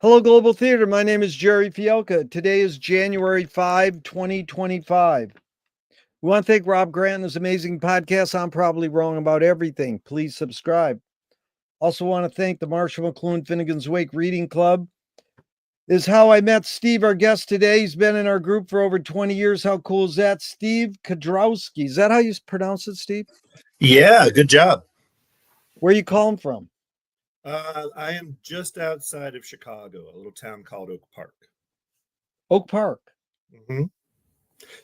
Hello, Global Theater. My name is Gerry Fialka. Today is January 5, 2025. We want to thank Rob Grant and his amazing podcast. I'm probably wrong about everything. Please subscribe. Also want to thank the Marshall McLuhan Finnegan's Wake Reading Club. This is how I met Steve, our guest today. He's been in our group for over 20 years. How cool is that? Steve Kedrowski. Is that how you pronounce it, Steve? Yeah, good job. Where are you calling from? I am just outside of Chicago, a little town called Oak Park. Oak Park. hmm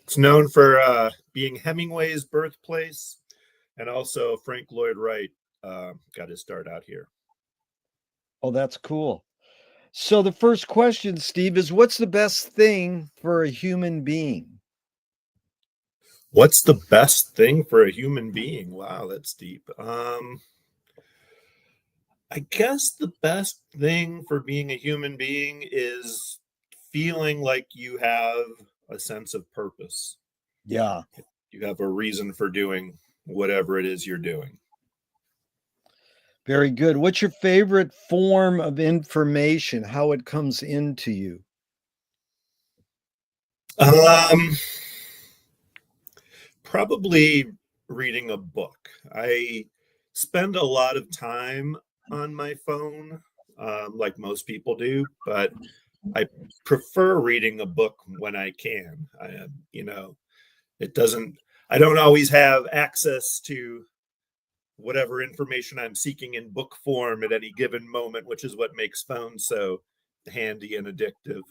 It's known for being Hemingway's birthplace, and also Frank Lloyd Wright got his start out here. Oh, that's cool. So the first question, Steve, is what's the best thing for a human being? What's the best thing for a human being? Wow, that's deep. I guess the best thing for being a human being is feeling like you have a sense of purpose. Yeah. You have a reason for doing whatever it is you're doing. Very good. What's your favorite form of information? How it comes into you? Um, Probably reading a book. I spend a lot of time on my phone, like most people do, but I prefer reading a book when I can. It doesn't, I don't always have access to whatever information I'm seeking in book form at any given moment, which is what makes phones so handy and addictive.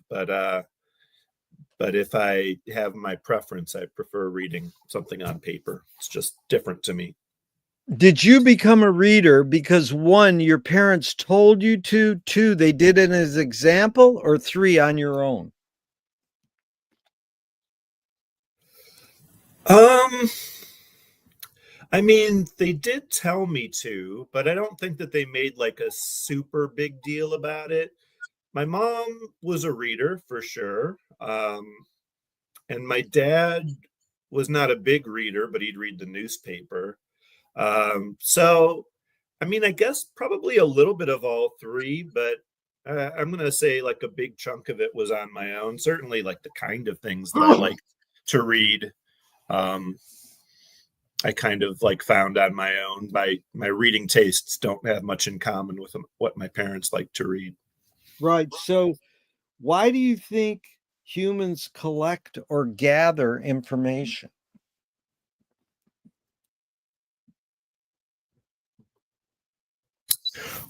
But if I have my preference, I prefer reading something on paper. It's just different to me. Did you become a reader because one, your parents told you to, two, they did it as example, or three, on your own? Um, I mean, they did tell me to, but I don't think that they made like a super big deal about it. My mom was a reader for sure. And my dad was not a big reader, but he'd read the newspaper. So, I mean, I guess probably a little bit of all three, but I'm going to say like a big chunk of it was on my own. Certainly, like the kind of things that I like to read, um, I kind of like found on my own. My reading tastes don't have much in common with what my parents like to read. Right. So, why do you think humans collect or gather information?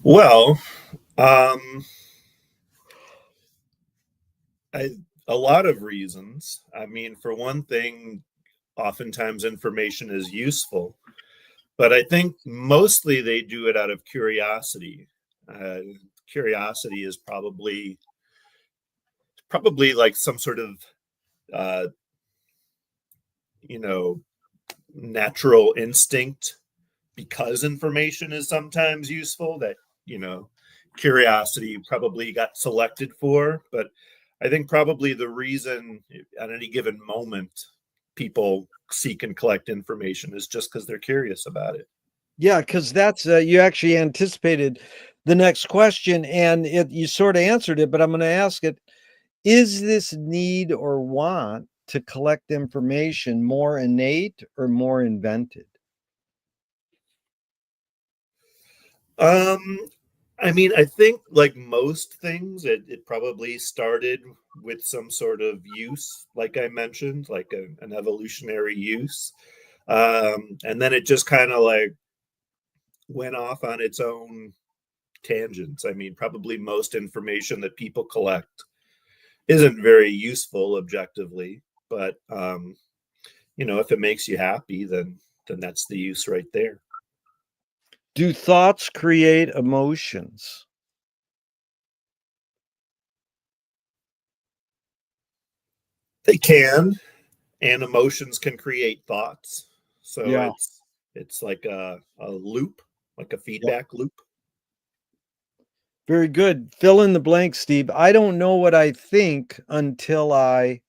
Well, um, I, a lot of reasons. I mean, for one thing, oftentimes information is useful, but I think mostly they do it out of curiosity. Uh, Curiosity is probably like some sort of uh, you know natural instinct because information is sometimes useful that you know curiosity probably got selected for. But I think probably the reason at any given moment people seek and collect information is just because they're curious about it. Yeah, because that's you actually anticipated the next question, and you sort of answered it, but I'm going to ask it. Is this need or want to collect information more innate or more invented? um I mean, I think like most things, it probably started with some sort of use, like I mentioned, like an evolutionary use. And then it just kind of like went off on its own tangents. I mean, probably most information that people collect isn't very useful objectively, but if it makes you happy, then that's the use right there. Do thoughts create emotions? They can, and emotions can create thoughts. So Yeah. it's like a loop, like a Yep. feedback loop. Very good. Fill in the blank, Steve. I don't know what I think until I.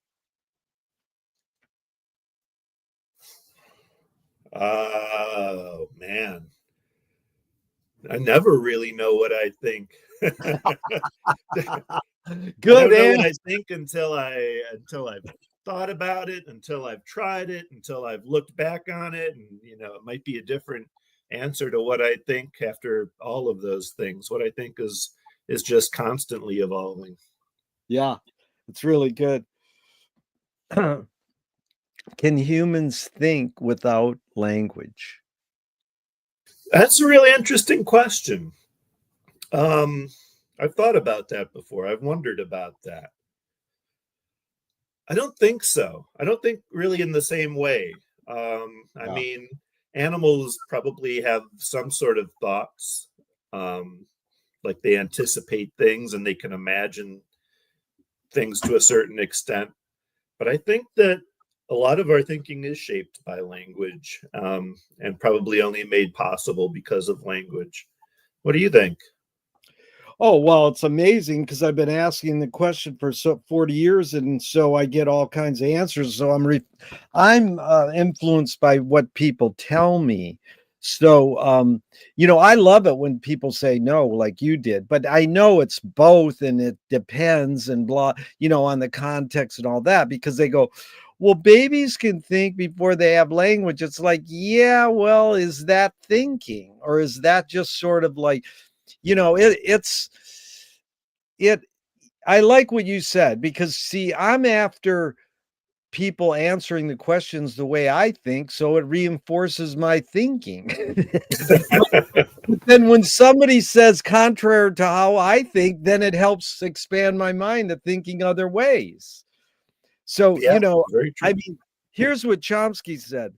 Oh man. I never really know what I think. I Good don't know what answer. I think until I've thought about it, until I've tried it, until I've looked back on it, and it might be a different answer to what I think after all of those things. What I think is just constantly evolving. Yeah, it's really good. Can humans think without language? That's a really interesting question. Um, I've thought about that before. I've wondered about that. I don't think so. I don't think really in the same way. I Yeah. mean, animals probably have some sort of thoughts, like they anticipate things and they can imagine things to a certain extent. But I think that a lot of our thinking is shaped by language, and probably only made possible because of language. What do you think? Oh, well, it's amazing because I've been asking the question for 40 years, and so I get all kinds of answers. So I'm influenced by what people tell me. So, I love it when people say no, like you did, but I know it's both and it depends and blah, on the context and all that, because they go, well, babies can think before they have language. It's like, yeah, well, is that thinking, or is that just sort of like, it I like what you said, because see, I'm after people answering the questions the way I think, so it reinforces my thinking. But then when somebody says contrary to how I think, then it helps expand my mind to thinking other ways. So, Yeah, very I true. mean, here's what Chomsky said.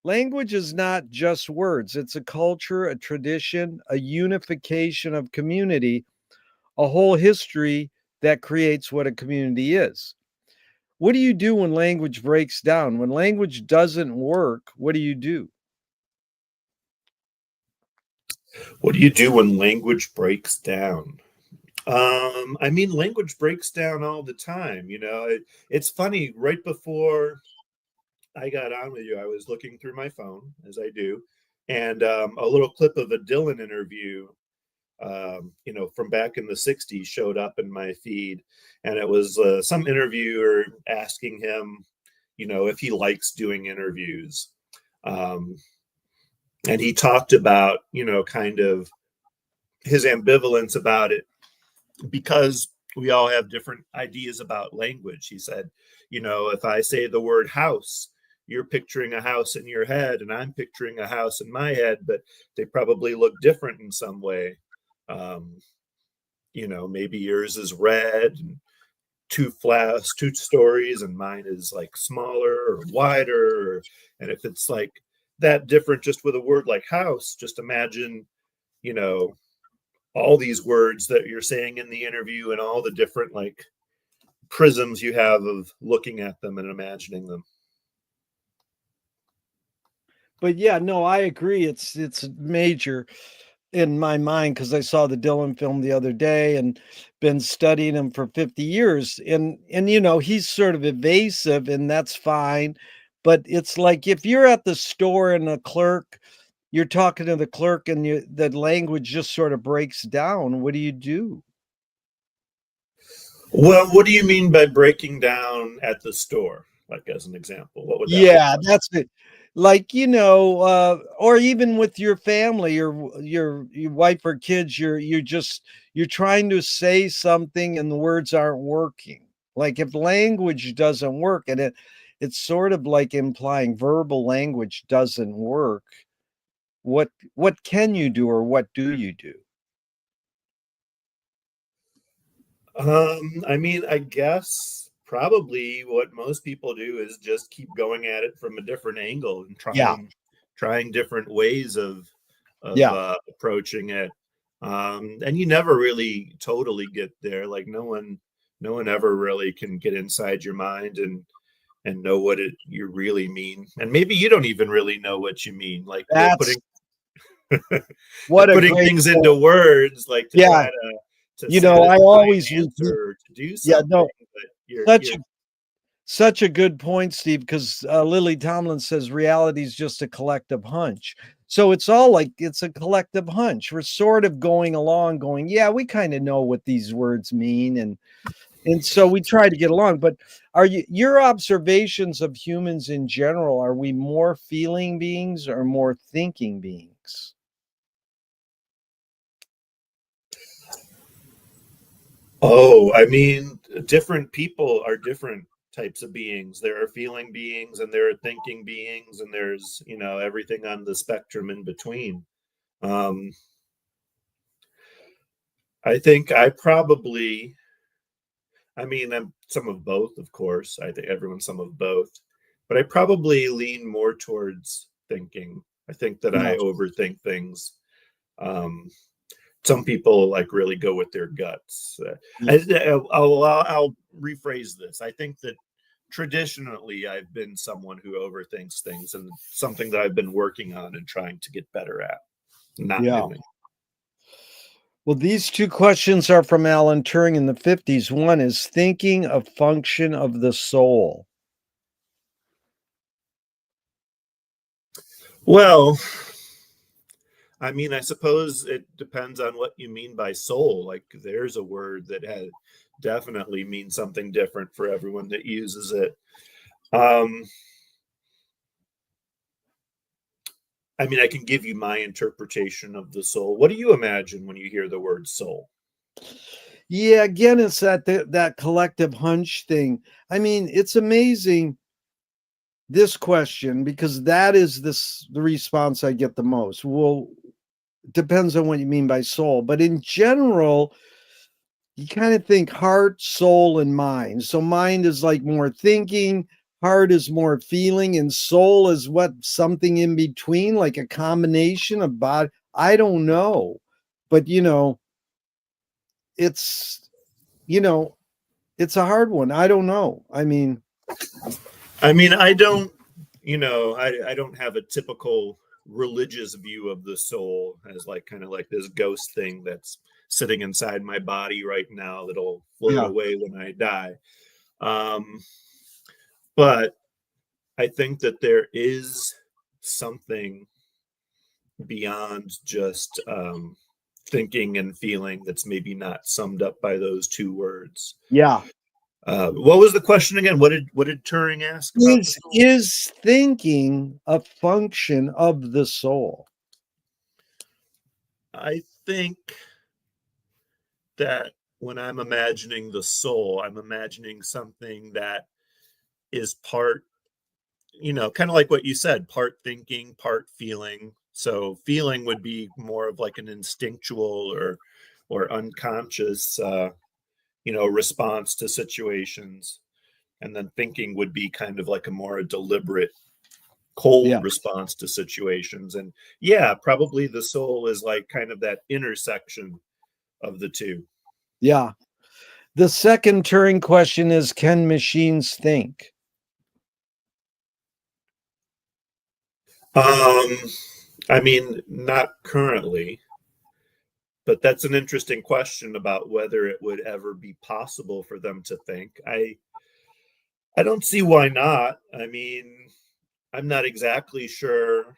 Language is not just words. It's a culture, a tradition, a unification of community, a whole history that creates what a community is. What do you do when language breaks down? When language doesn't work, what do you do? What do you do when language breaks down? I mean, language breaks down all the time. It's funny. Right before I got on with you, I was looking through my phone, as I do, and a little clip of a Dylan interview, from back in the '60s showed up in my feed, and it was some interviewer asking him, if he likes doing interviews, um, and he talked about, kind of his ambivalence about it because we all have different ideas about language. He said, if I say the word house, you're picturing a house in your head, and I'm picturing a house in my head, but they probably look different in some way. Um, maybe yours is red and two stories, and mine is like smaller or wider. And if it's like that different just with a word like house, just imagine, you know, all these words that you're saying in the interview and all the different like prisms you have of looking at them and imagining them. But yeah, no, I agree. It's major in my mind because I saw the Dylan film the other day and been studying him for 50 years. And he's sort of evasive, and that's fine. But it's like if you're at the store and you're talking to the clerk and the language just sort of breaks down. What do you do? Well, what do you mean by breaking down at the store? Like as an example, what would that look Yeah, like? that's it. Like, or even with your family, your wife or kids, you're trying to say something and the words aren't working. Like if language doesn't work, and it's sort of like implying verbal language doesn't work, what can you do, or what do you do? I mean, I guess probably what most people do is just keep going at it from a different angle and Yeah, trying different ways of yeah. approaching it. And you never really totally get there. Like no one ever really can get inside your mind and know what it you really mean. And maybe you don't even really know what you mean. Like That's putting what a putting great things point. into words, like to Yeah, try to I satisfy always an repeat. answer or to do Yeah, something, no, but such you're a Such a good point, Steve, because Lily Tomlin says reality is just a collective hunch. So it's all like it's a collective hunch. We're sort of going along, going, yeah, we kind of know what these words mean, and so we try to get along. But are your observations of humans in general? Are we more feeling beings or more thinking beings? Oh, I mean, different people are different types of beings. There are feeling beings and there are thinking beings, and there's, everything on the spectrum in between. Um, I think I'm some of both, of course. I think everyone's some of both, but I probably lean more towards thinking. I think that Yeah. I overthink things. Um, some people like really go with their guts. I'll rephrase this. I think that traditionally I've been someone who overthinks things, and something that I've been working on and trying to get better at not Yeah. doing. Well, these two questions are from Alan Turing in the 50s. One is thinking a function of the soul. Well, I mean, I suppose it depends on what you mean by soul. Like, there's a word that definitely means something different for everyone that uses it. Um, I mean, I can give you my interpretation of the soul. What do you imagine when you hear the word soul? Yeah, again, it's that collective hunch thing. I mean, it's amazing this question because that is the response I get the most. Well, depends on what you mean by soul, but in general, you kind of think heart, soul, and mind. So mind is like more thinking, heart is more feeling, and soul is what something in between, like a combination of body. I don't know, but it's you know, it's a hard one. I don't know. I mean, I don't, I don't have a typical religious view of the soul as like kind of like this ghost thing that's sitting inside my body right now that'll float yeah, away when I die. Um, but I think that there is something beyond just thinking and feeling that's maybe not summed up by those two words. yeah. What was the question again? What did Turing ask about the soul? Is thinking a function of the soul? I think that when I'm imagining the soul, I'm imagining something that is part, kind of like what you said, part thinking, part feeling. So feeling would be more of like an instinctual or unconscious response to situations. And then thinking would be kind of like a more deliberate, Yeah, cold response to situations. And yeah, probably the soul is like kind of that intersection of the two. yeah. The second Turing question is, can machines think? Um, I mean, not currently, but that's an interesting question about whether it would ever be possible for them to think. I don't see why not. I mean, I'm not exactly sure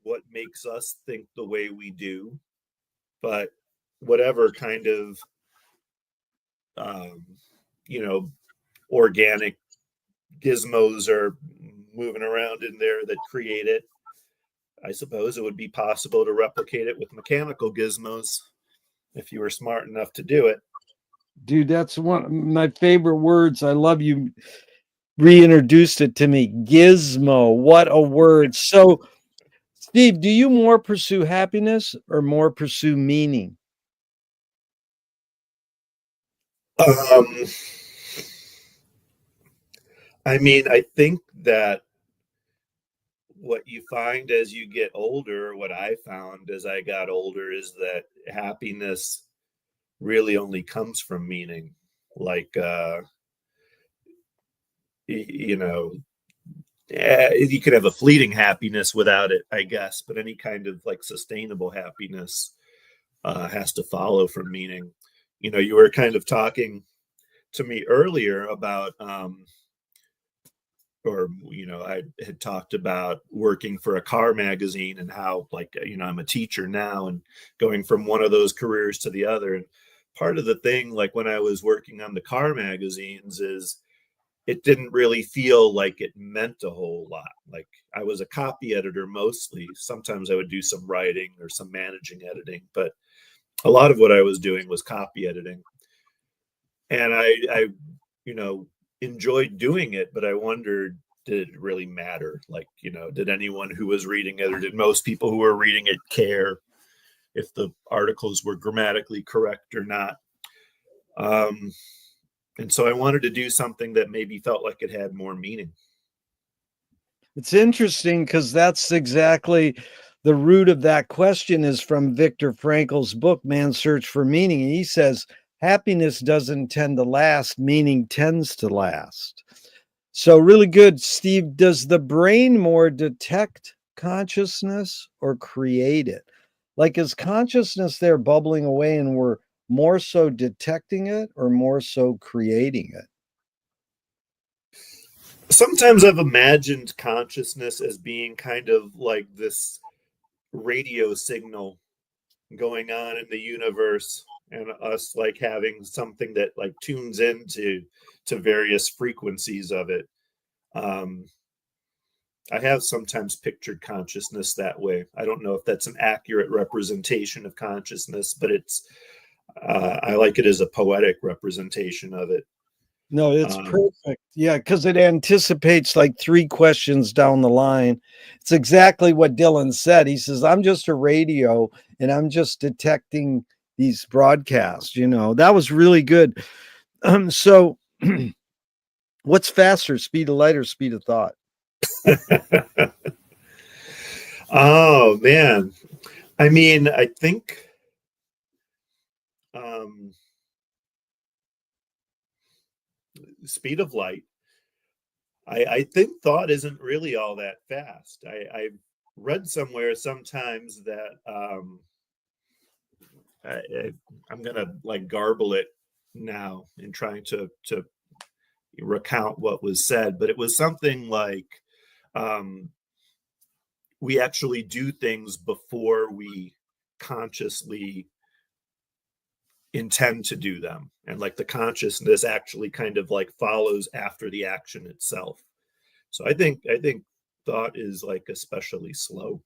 what makes us think the way we do, but whatever kind of um, you know organic gizmos are moving around in there that create it, I suppose it would be possible to replicate it with mechanical gizmos if you were smart enough to do it. Dude, that's one of my favorite words. I love you reintroduced it to me. Gizmo. What a word. So, Steve, do you more pursue happiness or more pursue meaning? Um, I think that what you find as you get older, what I found as I got older, is that happiness really only comes from meaning. Like, you know, you could have a fleeting happiness without it, I guess, but any kind of like sustainable happiness has to follow from meaning. You were kind of talking to me earlier about or, I had talked about working for a car magazine and how, like, I'm a teacher now and going from one of those careers to the other. And part of the thing, like when I was working on the car magazines, is it didn't really feel like it meant a whole lot. Like, I was a copy editor mostly. Sometimes I would do some writing or some managing editing, but a lot of what I was doing was copy editing. And I enjoyed doing it, but I wondered, did it really matter? Like, did anyone who was reading it, or did most people who were reading it care if the articles were grammatically correct or not? And so I wanted to do something that maybe felt like it had more meaning. It's interesting because that's exactly the root of that question is from Viktor Frankl's book, Man's Search for Meaning. And he says, happiness doesn't tend to last, meaning tends to last. So, really good. Steve, does the brain more detect consciousness or create it? Like, is consciousness there bubbling away and we're more so detecting it or more so creating it? Sometimes I've imagined consciousness as being kind of like this radio signal going on in the universe, and us like having something that like tunes into various frequencies of it. um I have sometimes pictured consciousness that way. I don't know if that's an accurate representation of consciousness, but I like it as a poetic representation of it. No, it's um perfect. Yeah, because it anticipates like 3 questions down the line. It's exactly what Dylan said. He says, "I'm just a radio, and I'm just detecting these broadcasts," That was really good. So what's faster, speed of light or speed of thought? oh man, I mean, I think um speed of light. I think thought isn't really all that fast. I read somewhere sometimes that I, I'm gonna like garble it now in trying to recount what was said, but it was something like, um, we actually do things before we consciously intend to do them, and like the consciousness actually kind of like follows after the action itself. So I think thought is like especially slow.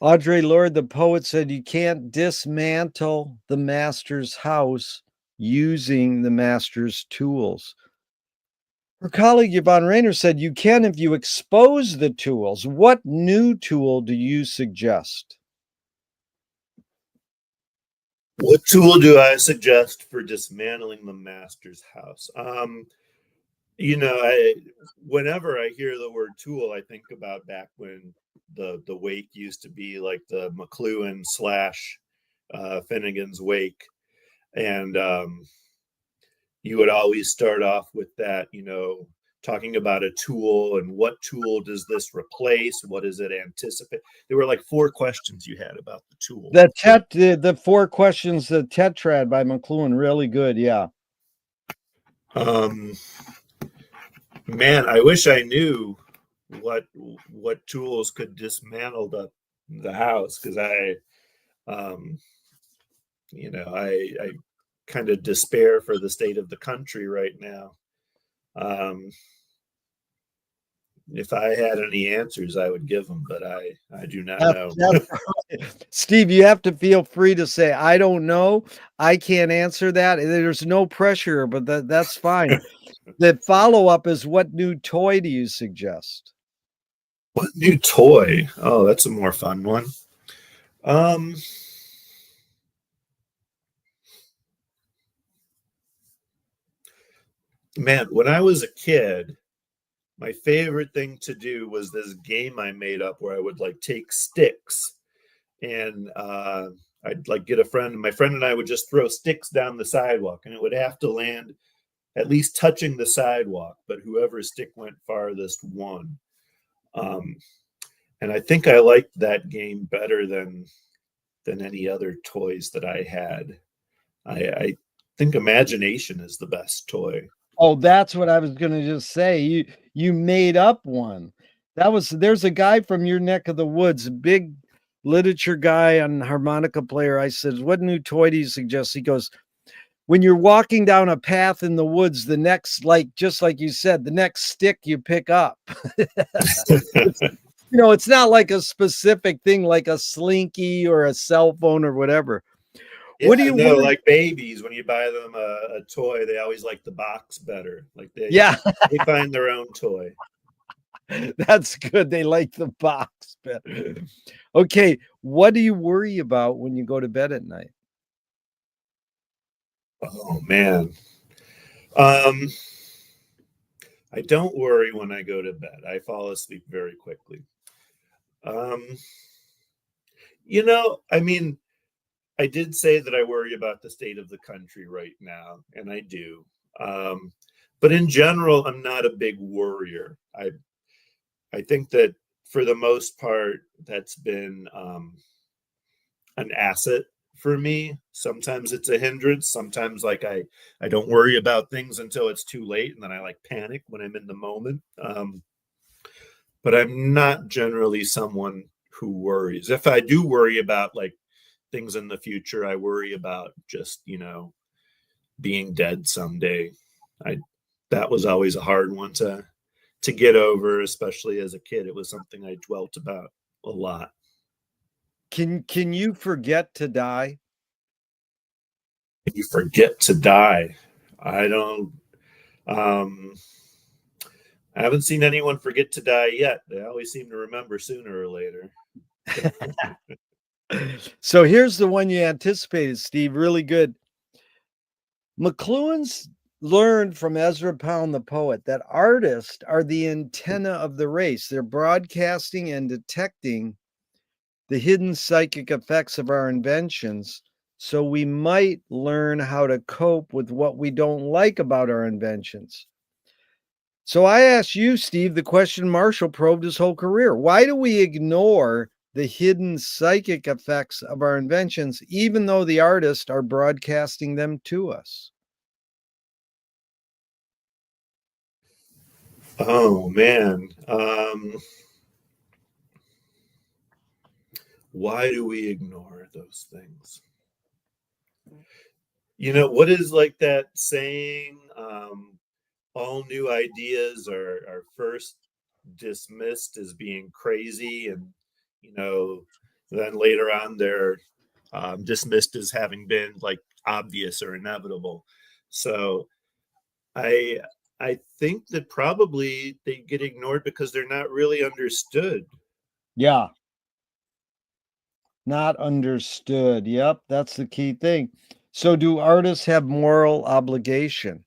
Audre Lorde, the poet, said, "You can't dismantle the master's house using the master's tools." Her colleague Yvonne Rainer said, "You can if you expose the tools." What new tool do you suggest? What tool do I suggest for dismantling the master's house? Whenever I hear the word tool, I think about back when the wake used to be like the McLuhan slash Finnegan's Wake, and you would always start off with that, talking about a tool and what tool does this replace? What does it anticipate? There were like 4 questions you had about the tool. The 4 questions, the tetrad by McLuhan, really good. Yeah. Um, Man, I wish I knew what tools could dismantle the house, because um, I kind of despair for the state of the country right now. Um, if I had any answers, I would give them, but I do not know. Steve, you have to feel free to say, "I don't know. I can't answer that." There's no pressure, but that's fine. The follow-up is, what new toy do you suggest? What new toy? Oh, that's a more fun one. Um, Man, when I was a kid, my favorite thing to do was this game I made up where I would like take sticks, and I'd like get a friend, and my friend and I would just throw sticks down the sidewalk, and it would have to land at least touching the sidewalk, but whoever stick went farthest won. Um, and I think I liked that game better than any other toys that I had. I think imagination is the best toy. Oh, that's what I was gonna just say. You made up one. There's a guy from your neck of the woods, a big literature guy and harmonica player. I said, "What new toy do you suggest?" He goes, "When you're walking down a path in the woods, the next, like just like you said, the next stick you pick up." It's, it's not like a specific thing like a slinky or a cell phone or whatever. Yeah, What do you no, worry? like babies, when you buy them a toy, they always like the box better. Like Yeah, they find their own toy. that's good. They like the box better. Okay, what do you worry about when you go to bed at night? Oh man. Um, I don't worry when I go to bed. I fall asleep very quickly. Um, I mean, I did say that I worry about the state of the country right now, and I do. Um, but in general, I'm not a big worrier. I think that for the most part, that's been an asset for me. Sometimes it's a hindrance. Sometimes like I don't worry about things until it's too late, and then I like panic when I'm in the moment. But I'm not generally someone who worries. If I do worry about like things in the future, I worry about just, being dead someday. I That was always a hard one to get over, especially as a kid. It was something I dwelt about a lot. Can you forget to die? You forget to die. I don't um I haven't seen anyone forget to die yet. They always seem to remember sooner or later. So here's the one you anticipated, Steve. Really good. McLuhan's learned from Ezra Pound, the poet, that artists are the antenna of the race. They're broadcasting and detecting the hidden psychic effects of our inventions. So we might learn how to cope with what we don't like about our inventions. So I asked you, Steve, the question Marshall probed his whole career. Why do we ignore the hidden psychic effects of our inventions, even though the artists are broadcasting them to us? Oh man. Why do we ignore those things? What is like that saying? All new ideas are first dismissed as being crazy, and you know, then later on they're dismissed as having been like obvious or inevitable. So I I think that probably they get ignored because they're not really understood. Yeah, not understood. Yep, that's the key thing. So, do artists have moral obligation?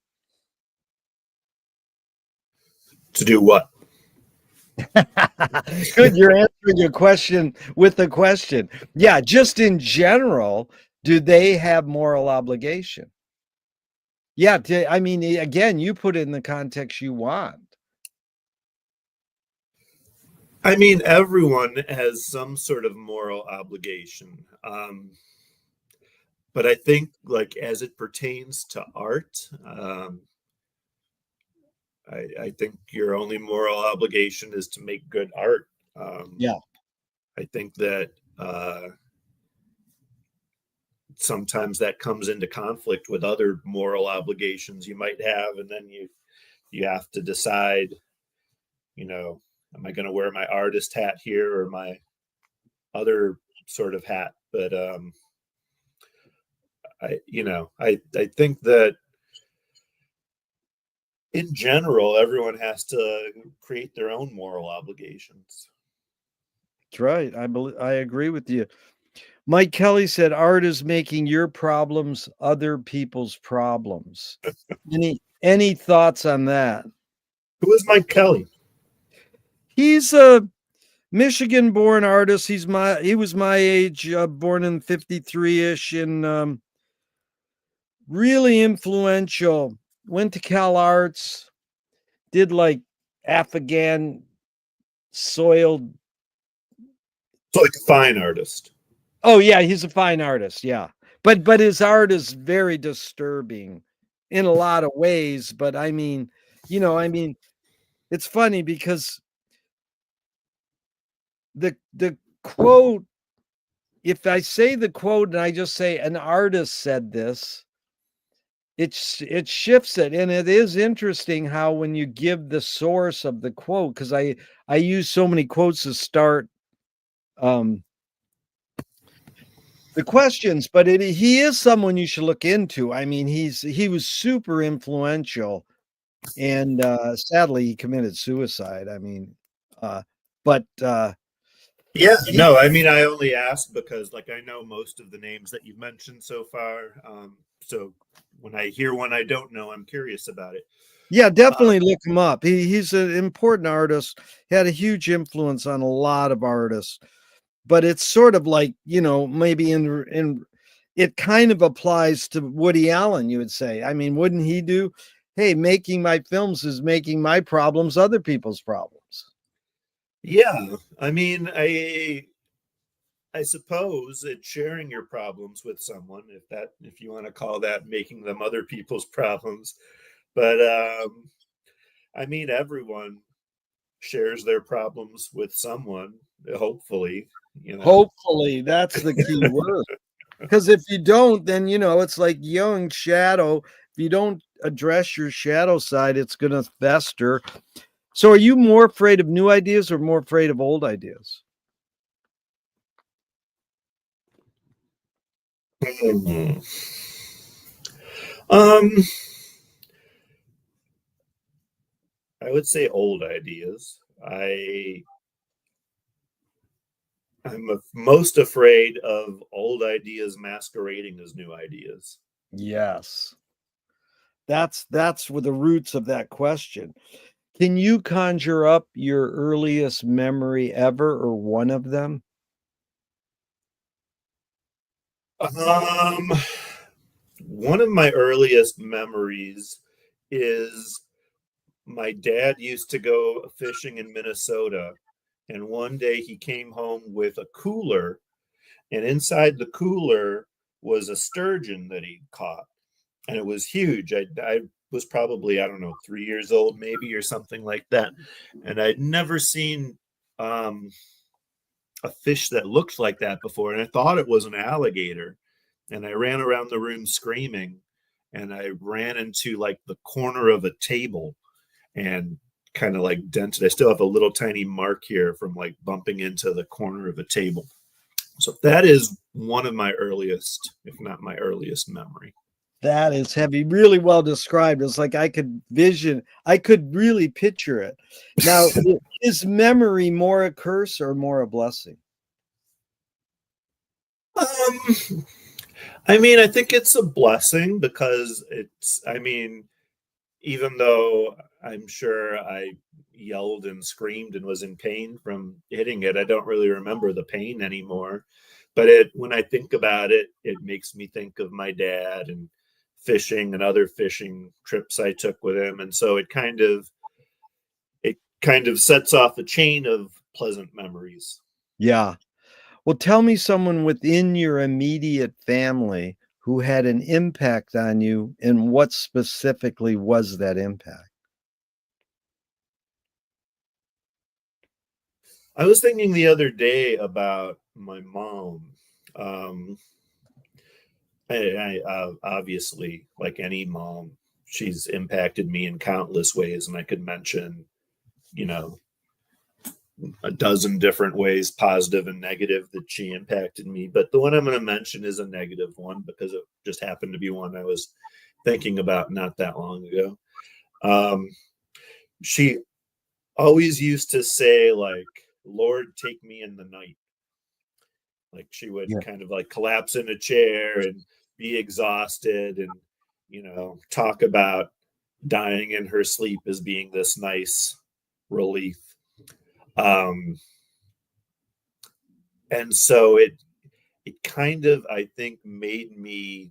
To do what? Good, you're answering your question with a question. Yeah, just in general, do they have moral obligation? Yeah, I mean, again, you put it in the context you want. I mean, everyone has some sort of moral obligation. But I think, like, as it pertains to art, I think your only moral obligation is to make good art. Um, Yeah. I think that sometimes that comes into conflict with other moral obligations you might have, and then you have to decide, am I going to wear my artist hat here or my other sort of hat? But I think that in general, everyone has to create their own moral obligations. That's right. I agree with you. Mike Kelly said art is making your problems other people's problems. Any thoughts on that? Who is Mike Kelly? He's a Michigan born artist. He was my age, born in 53-ish, and really influential. Went to Cal Arts, did like Afghan soiled. It's like a fine artist. Oh yeah, he's a fine artist. Yeah, but his art is very disturbing in a lot of ways. But I mean, it's funny because the quote, if I say the quote and I just say an artist said this, it shifts it. And it is interesting how when you give the source of the quote, because I use so many quotes to start um the questions, but he is someone you should look into. I mean, he was super influential, and sadly he committed suicide. I mean, but Yeah, he, no, I mean, I only asked because, like, I know most of the names that you've mentioned so far. So when I hear one I don't know, I'm curious about it. yeah, Uh, definitely look him up. He's an important artist. He had a huge influence on a lot of artists. But it's sort of like, maybe in it kind of applies to Woody Allen, you would say. I mean, wouldn't he do, hey, making my films is making my problems other people's problems. yeah, I mean, I suppose it's sharing your problems with someone, if you want to call that making them other people's problems. But I mean, everyone shares their problems with someone, hopefully, you know. Hopefully, that's the key word. Because if you don't, then it's like young shadow. If you don't address your shadow side, it's gonna fester. So are you more afraid of new ideas or more afraid of old ideas? Mhm. Um, I would say old ideas. I'm most afraid of old ideas masquerading as new ideas. Yes. That's with the roots of that question. Can you conjure up your earliest memory ever or one of them? Um, one of my earliest memories is my dad used to go fishing in Minnesota, and one day he came home with a cooler, and inside the cooler was a sturgeon that he caught, and it was huge. I was probably, I don't know, 3 years old, maybe, or something like that, and I'd never seen um, a fish that looked like that before, and I thought it was an alligator, and I ran around the room screaming, and I ran into like the corner of a table and kind of like dented. I still have a little tiny mark here from like bumping into the corner of a table. So that is one of my earliest, if not my earliest memory. That is heavy, really well described. It's like I could really picture it. Now, is memory more a curse or more a blessing? um, I mean, I think it's a blessing because I mean, even though I'm sure I yelled and screamed and was in pain from hitting it, I don't really remember the pain anymore. But when I think about it, it makes me think of my dad and fishing and other fishing trips I took with him. And so it kind of sets off a chain of pleasant memories. Yeah. Well, tell me someone within your immediate family who had an impact on you, and what specifically was that impact? I was thinking the other day about my mom. Um, obviously, like any mom, she's impacted me in countless ways, and I could mention, you know, a dozen different ways, positive and negative, that she impacted me. But the one I'm going to mention is a negative one because it just happened to be one I was thinking about not that long ago. Um, she always used to say, like, "Lord, take me in the night." Like she would Yeah. kind of like collapse in a chair and be exhausted and, talk about dying in her sleep as being this nice relief. Um, and so it kind of, I think, made me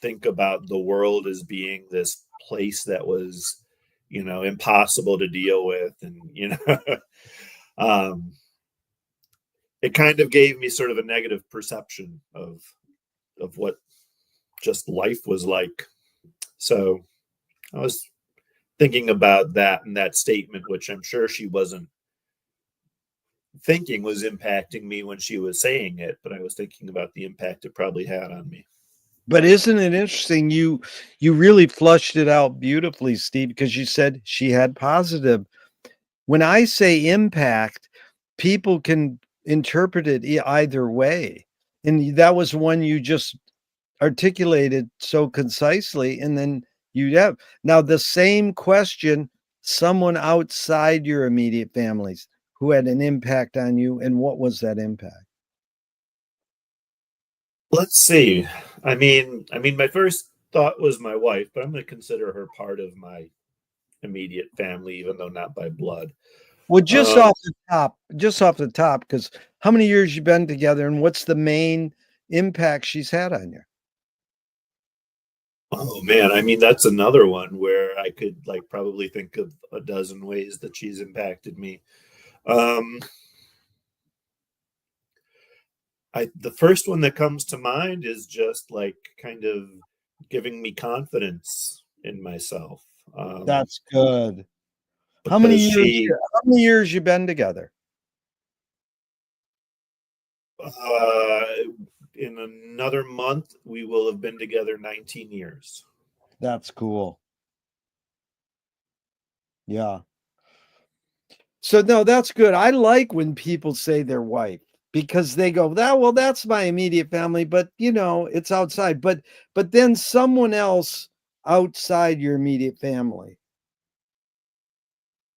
think about the world as being this place that was, impossible to deal with. And, um, it kind of gave me sort of a negative perception of what just life was like. So I was thinking about that and that statement, which I'm sure she wasn't thinking was impacting me when she was saying it, but I was thinking about the impact it probably had on me. But isn't it interesting? You really flushed it out beautifully, Steve, because you said she had positive. When I say impact, people can interpret it either way. And that was one you just articulated so concisely. And then you have now the same question, someone outside your immediate families who had an impact on you. And what was that impact? Let's see. I mean, my first thought was my wife, but I'm going to consider her part of my immediate family, even though not by blood. Well, Um, just off the top, because how many years you been together and what's the main impact she's had on you? oh man, I mean, that's another one where I could like probably think of a dozen ways that she's impacted me. Um, the first one that comes to mind is just like kind of giving me confidence in myself. That's good. Because she, How many years you been together? uh, in another month, we will have been together 19 years. That's cool. Yeah. So no, that's good. I like when people say their wife because they go, that well, that's my immediate family, but it's outside. But then someone else outside your immediate family.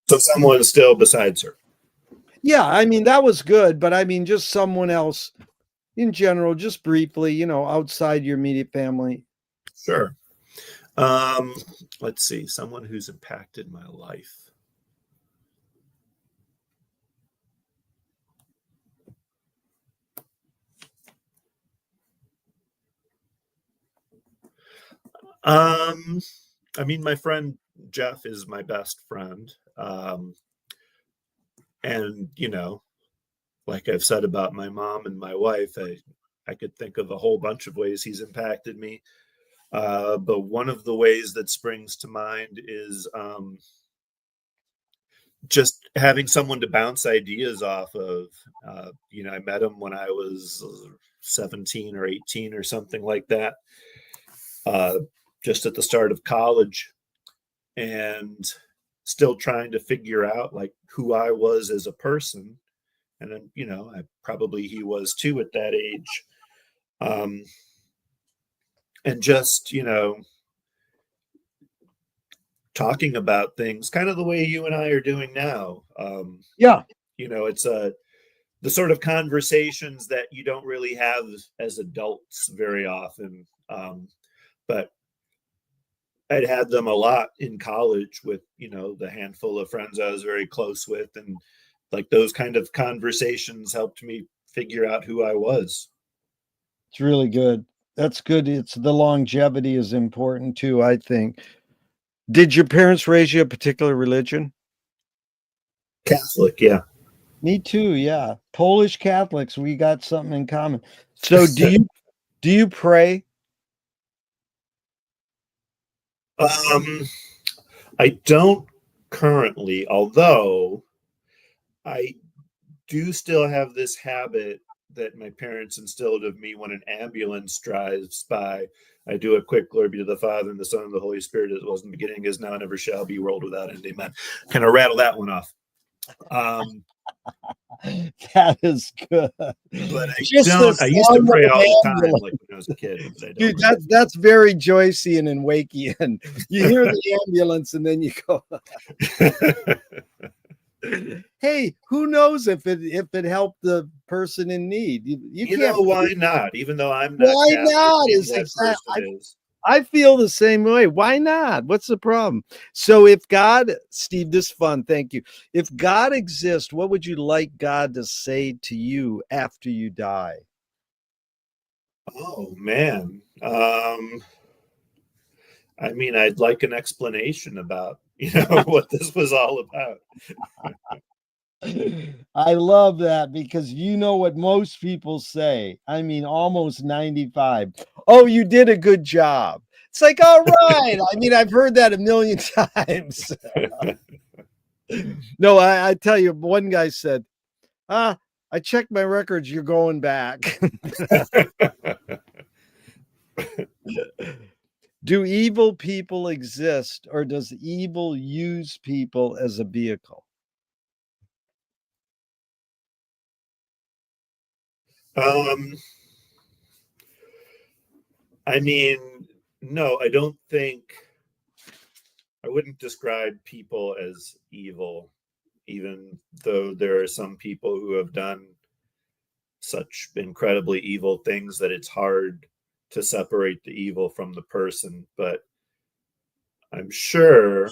So someone still besides her. Yeah, I mean, that was good, but I mean just someone else in general, just briefly, outside your immediate family. Sure. Um, let's see, someone who's impacted my life. Um, I mean, my friend Jeff is my best friend. And like I've said about my mom and my wife, I could think of a whole bunch of ways he's impacted me. But one of the ways that springs to mind is just having someone to bounce ideas off of. I met him when I was 17 or 18 or something like that, uh, just at the start of college, and still trying to figure out like who I was as a person. And then, he was too at that age. Um, and just, talking about things kind of the way you and I are doing now. Yeah. It's the sort of conversations that you don't really have as adults very often. But I'd had them a lot in college with, the handful of friends I was very close with. And like those kind of conversations helped me figure out who I was. It's really good. That's good. It's the longevity is important too, I think. Did your parents raise you a particular religion? Catholic, yeah. Me too, yeah. Polish Catholics, we got something in common. So do you pray? um, I don't currently, although I do still have this habit that my parents instilled of me when an ambulance drives by. I do a quick glory be to the Father and the Son and the Holy Spirit, as it was in the beginning, is now, and ever shall be, world without end. Amen. Kind of rattle that one off. That is good. But I Just the don't. I used to sound pray of all an the time, ambulance. like when I was a kid. But I don't. Dude, that's very Joycean and Wakeian. You hear the ambulance and then you go, hey, who knows if it helped the person in need? You can't. Why not? Even though I'm not Why Catholic, not? maybe Is that exactly. person is. I feel the same way. Why not? What's the problem? So if God, Steve, this is fun. Thank you. If God exists, what would you like God to say to you after you die? Oh man. I mean, I'd like an explanation about, what this was all about. I love that because you know what most people say. I mean, almost 95. Oh, you did a good job. It's like, all right. I mean, I've heard that a million times. No, I tell you, one guy said, I checked my records. You're going back. Do evil people exist, or does evil use people as a vehicle? I mean, no, I don't think I wouldn't describe people as evil, even though there are some people who have done such incredibly evil things that it's hard to separate the evil from the person. But I'm sure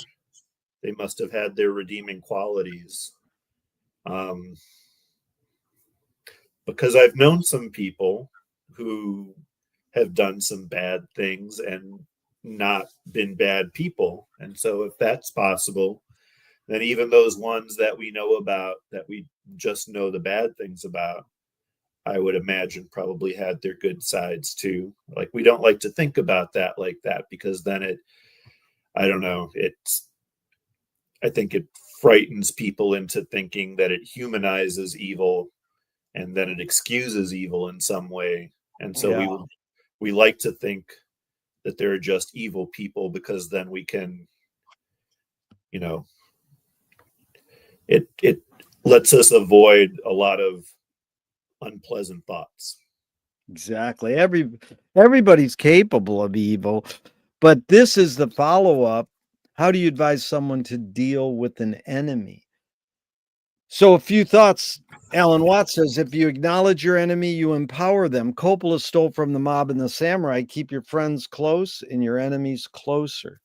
they must have had their redeeming qualities. Um, because I've known some people who have done some bad things and not been bad people. And so, if that's possible, then even those ones that we know about, that we just know the bad things about, I would imagine probably had their good sides too. Like, we don't like to think about that like that, because then I don't know, I think it frightens people into thinking that it humanizes evil and then it excuses evil in some way. And so Yeah. we like to think that they're just evil people, because then we can, you know, it lets us avoid a lot of unpleasant thoughts. Exactly. Everybody's capable of evil, but this is the follow-up. How do you advise someone to deal with an enemy? So a few thoughts. Alan Watts says, if you acknowledge your enemy, you empower them. Coppola stole from the mob and the samurai. Keep your friends close and your enemies closer.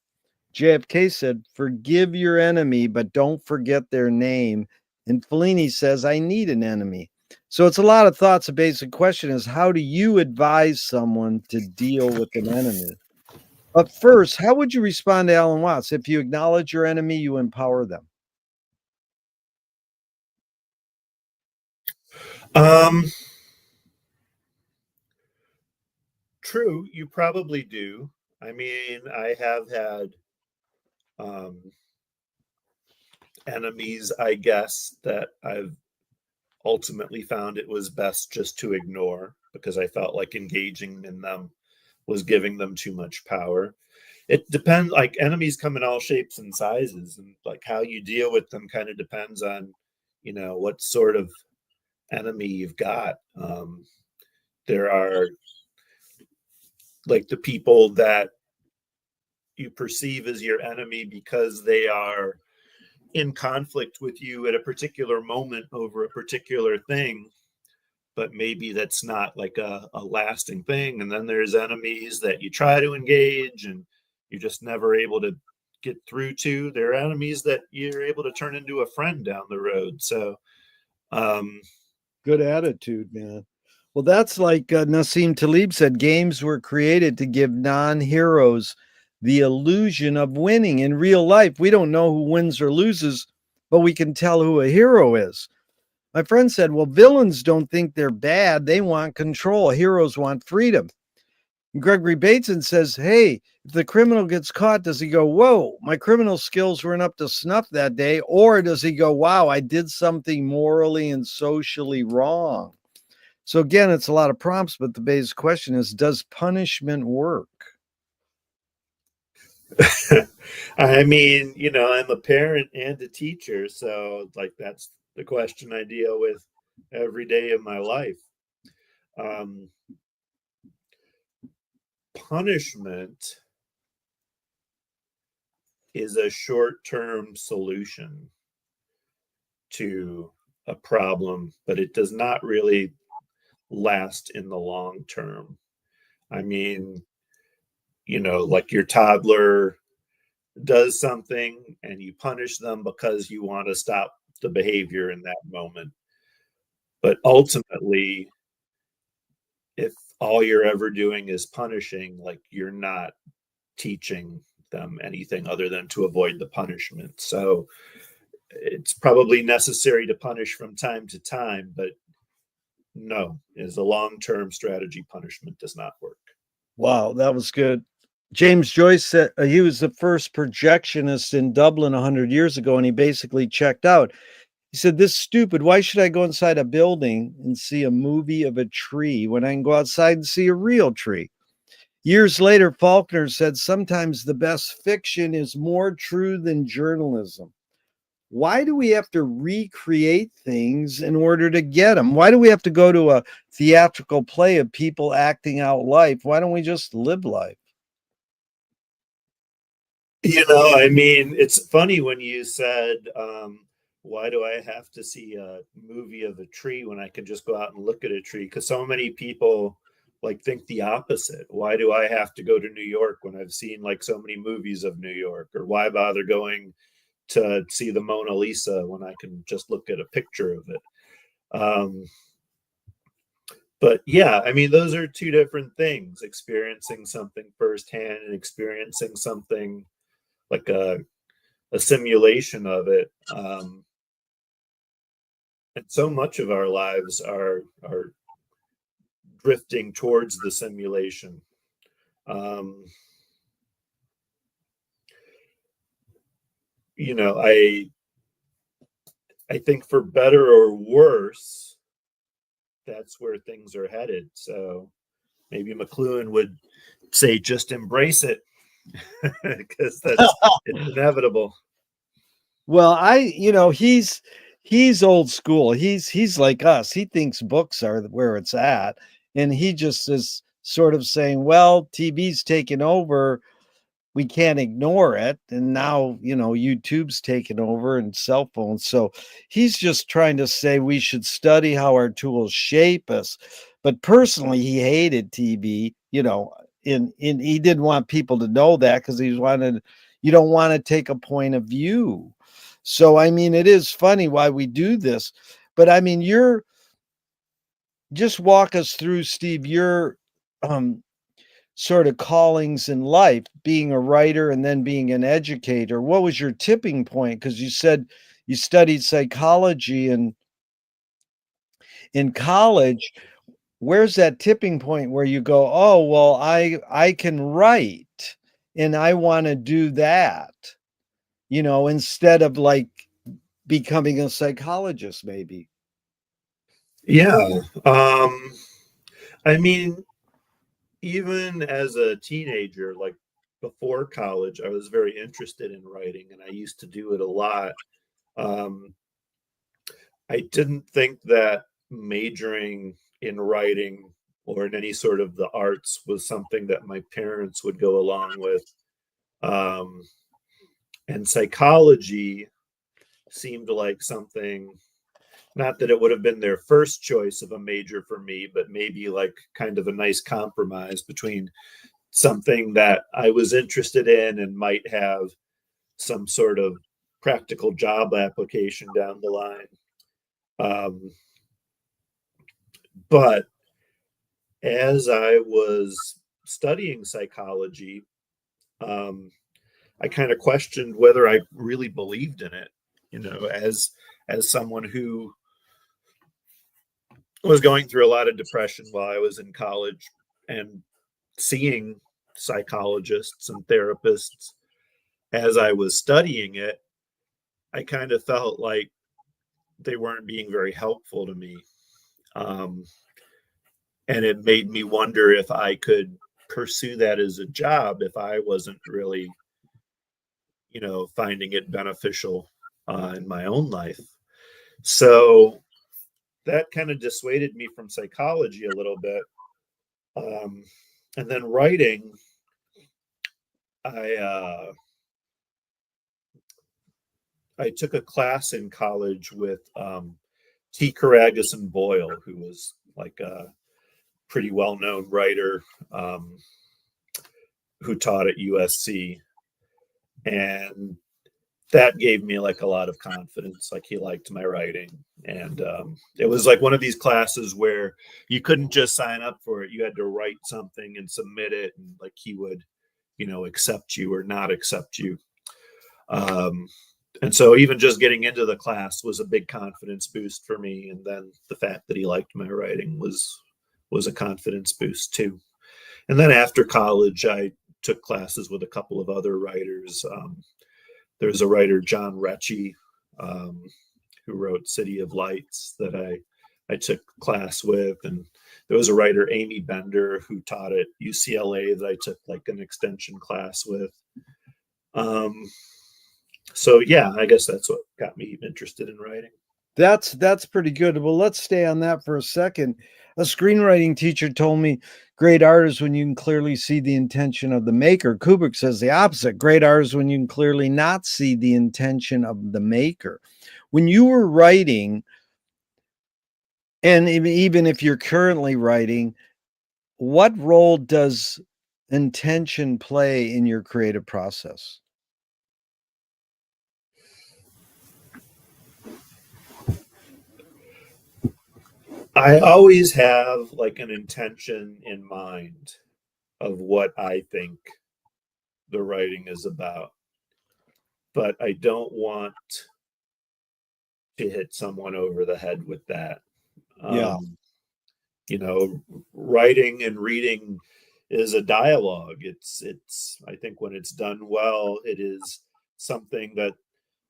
JFK said, forgive your enemy, but don't forget their name. And Fellini says, I need an enemy. So it's a lot of thoughts. A basic question is, how do you advise someone to deal with an enemy? But first, how would you respond to Alan Watts? If you acknowledge your enemy, you empower them. Um, True, you probably do. I mean, I have had enemies, I guess, that I've ultimately found it was best just to ignore, because I felt like engaging in them was giving them too much power. It depends, like, enemies come in all shapes and sizes, and like how you deal with them kind of depends on, what sort of enemy you've got. There are, like, the people that you perceive as your enemy because they are in conflict with you at a particular moment over a particular thing, but maybe that's not like a lasting thing. And then there's enemies that you try to engage and you're just never able to get through to. They're enemies that you're able to turn into a friend down the road. So, Good attitude, man. Well, that's like Nassim Taleb said, games were created to give non-heroes the illusion of winning. In real life, we don't know who wins or loses, but we can tell who a hero is. My friend said, well, villains don't think they're bad. They want control. Heroes want freedom. And Gregory Bateson says, hey, if the criminal gets caught, does he go, whoa, my criminal skills weren't up to snuff that day? Or does he go, wow, I did something morally and socially wrong? So again, it's a lot of prompts, but the basic question is, does punishment work? I mean, I'm a parent and a teacher, so like that's the question I deal with every day of my life. Um, Punishment is a short-term solution to a problem, but it does not really last in the long term. I mean, like your toddler does something and you punish them because you want to stop the behavior in that moment. But ultimately, if all you're ever doing is punishing, like, you're not teaching them anything other than to avoid the punishment. So it's probably necessary to punish from time to time, but no, as a long-term strategy, punishment does not work. Wow, that was good. James Joyce said he was the first projectionist in Dublin 100 years ago, and he basically checked out. He said, "This is stupid. Why should I go inside a building and see a movie of a tree when I can go outside and see a real tree?" Years later, Faulkner said, "Sometimes the best fiction is more true than journalism." Why do we have to recreate things in order to get them? Why do we have to go to a theatrical play of people acting out life? Why don't we just live life? I mean, it's funny when you said, why do I have to see a movie of a tree when I can just go out and look at a tree? Because so many people like think the opposite. Why do I have to go to New York when I've seen like so many movies of New York? Or why bother going to see the Mona Lisa when I can just look at a picture of it? Um, but yeah, I mean, those are two different things, experiencing something firsthand and experiencing something like a simulation of it. And so much of our lives are drifting towards the simulation. Um, you know, I think for better or worse, that's where things are headed. So maybe McLuhan would say, just embrace it, because it's inevitable. Well, he's old school. He's like us. He thinks books are where it's at, and he just is sort of saying, "Well, TV's taken over. We can't ignore it." And now, YouTube's taken over and cell phones. So he's just trying to say we should study how our tools shape us. But personally, he hated TV, and he didn't want people to know that because he wanted, you don't want to take a point of view. So, I mean, it is funny why we do this. But I mean, just walk us through, Steve, your um, sort of callings in life, being a writer and then being an educator. What was your tipping point? Because you said you studied psychology in college. Where's that tipping point where you go, "Oh, well, I can write and I want to do that," instead of like becoming a psychologist, maybe? Yeah. I mean, even as a teenager, like before college, I was very interested in writing and I used to do it a lot. Um, I didn't think that majoring in writing or in any sort of the arts was something that my parents would go along with. Um, and psychology seemed like something, not that it would have been their first choice of a major for me, but maybe like kind of a nice compromise between something that I was interested in and might have some sort of practical job application down the line. Um, but as I was studying psychology, um, I kind of questioned whether I really believed in it. As someone who was going through a lot of depression while I was in college and seeing psychologists and therapists as I was studying it, I kind of felt like they weren't being very helpful to me. Um, and it made me wonder if I could pursue that as a job if I wasn't really, finding it beneficial in my own life. So that kind of dissuaded me from psychology a little bit. Um, and then writing, I I took a class in college with T. Karagas and Boyle, who was like a pretty well-known writer who taught at USC, and that gave me like a lot of confidence. Like he liked my writing, and it was like one of these classes where you couldn't just sign up for it; you had to write something and submit it, and like he would, accept you or not accept you. Um, and so even just getting into the class was a big confidence boost for me, and then the fact that he liked my writing was a confidence boost too. And then after college, I took classes with a couple of other writers. There's a writer, John Recchi, who wrote City of Lights, that I took class with, and there was a writer, Amy Bender, who taught at UCLA that I took like an extension class with. So yeah, I guess that's what got me interested in writing. That's pretty good. Well, let's stay on that for a second. A screenwriting teacher told me great art is when you can clearly see the intention of the maker. Kubrick says the opposite. Great art is when you can clearly not see the intention of the maker. When you were writing, and even if you're currently writing, what role does intention play in your creative process? I always have like an intention in mind of what I think the writing is about, but I don't want to hit someone over the head with that. Yeah. You know, writing and reading is a dialogue. It's I think when it's done well, it is something that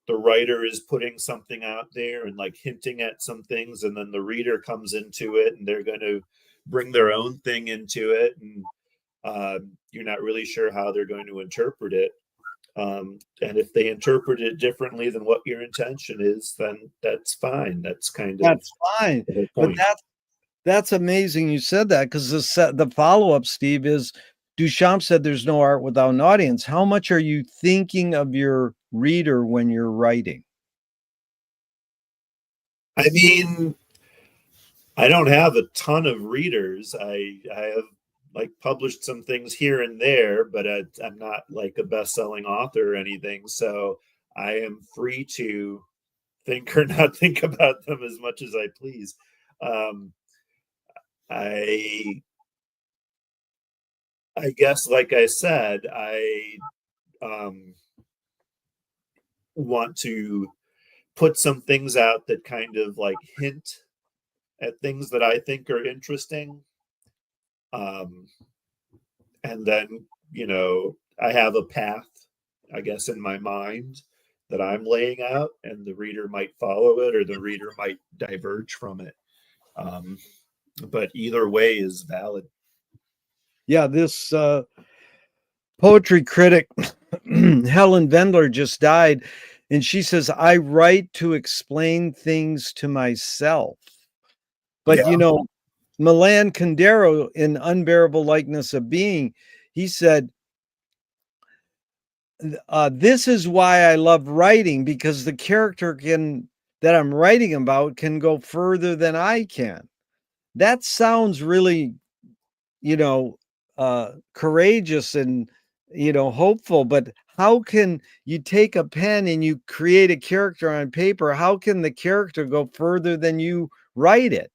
the writer is putting something out there and like hinting at some things, and then the reader comes into it and they're going to bring their own thing into it, and you're not really sure how they're going to interpret it. And if they interpret it differently than what your intention is, then that's fine. That's kind of That's fine. the whole But point. that's amazing you said that, because the follow-up, Steve, is Duchamp said there's no art without an audience. How much are you thinking of your reader when you're writing? I mean, I don't have a ton of readers. I have like published some things here and there, but I'm not like a best-selling author or anything. So I am free to think or not think about them as much as I please. I I guess, like I said, I want to put some things out that kind of like hint at things that I think are interesting. Um, and then, you know, I have a path, I guess, in my mind that I'm laying out, and the reader might follow it or the reader might diverge from it. Um, but either way is valid. Yeah, this poetry critic Helen Vendler just died, and she says, I write to explain things to myself. But Yeah. Milan Kundera in Unbearable Likeness of Being, he said, this is why I love writing, because the character that I'm writing about can go further than I can. That sounds really, courageous and, hopeful, but how can you take a pen and you create a character on paper? How can the character go further than you write it?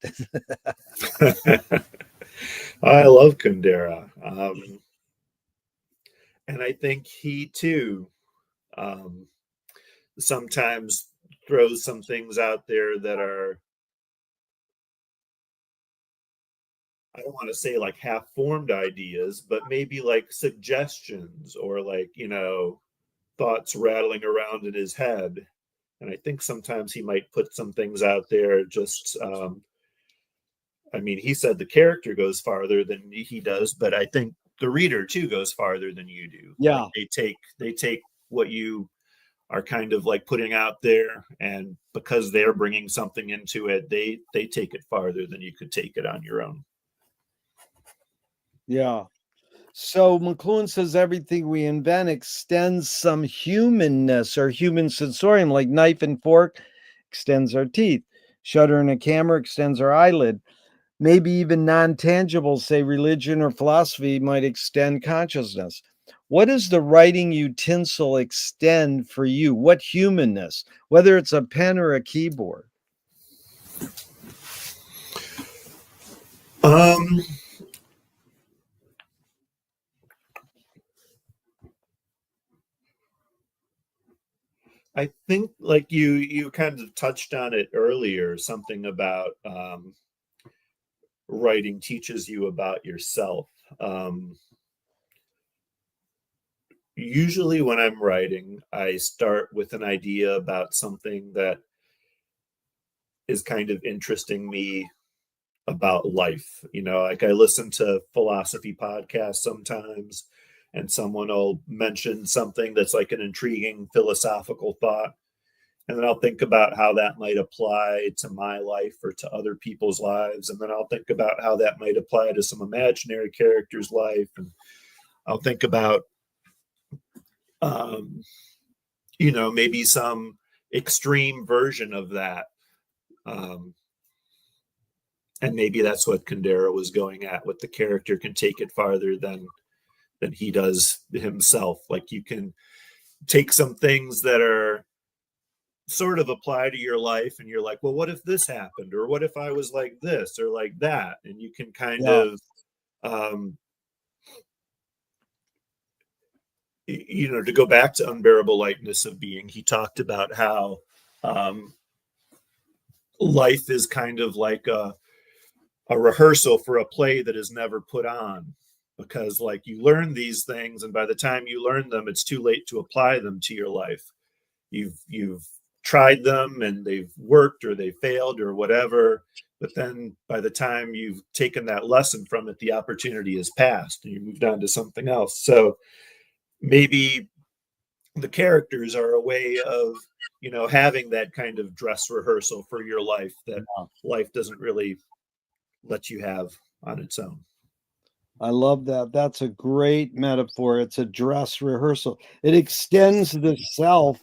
I love Kundera. And I think he too um, sometimes throws some things out there that are, I don't want to say like half formed ideas, but maybe like suggestions or like, thoughts rattling around in his head. And I think sometimes he might put some things out there just, I mean, he said the character goes farther than he does, but I think the reader too goes farther than you do. Like Yeah. they take what you are kind of like putting out there, and because they're bringing something into it, they take it farther than you could take it on your own. Yeah. So McLuhan says everything we invent extends some humanness or human sensorium, like knife and fork extends our teeth. Shutter in a camera extends our eyelid. Maybe even non-tangible, say religion or philosophy, might extend consciousness. What does the writing utensil extend for you? What humanness, whether it's a pen or a keyboard? Um, I think like you kind of touched on it earlier, something about writing teaches you about yourself. Um, usually when I'm writing, I start with an idea about something that is kind of interesting me about life. Like I listen to philosophy podcasts sometimes, and someone will mention something that's like an intriguing philosophical thought. And then I'll think about how that might apply to my life or to other people's lives. And then I'll think about how that might apply to some imaginary character's life. And I'll think about, um, maybe some extreme version of that. And maybe that's what Kundera was going at, with the character can take it farther than he does himself. Like you can take some things that are sort of apply to your life and you're like, well, what if this happened, or what if I was like this or like that, and you can kind of to go back to Unbearable Lightness of Being, he talked about how life is kind of like a rehearsal for a play that is never put on, because like you learn these things and by the time you learn them, it's too late to apply them to your life. You've tried them and they've worked or they failed or whatever, but then by the time you've taken that lesson from it, the opportunity has passed and you moved on to something else. So maybe the characters are a way of having that kind of dress rehearsal for your life that life doesn't really let you have on its own. I love that. That's a great metaphor. It's a dress rehearsal. It extends the self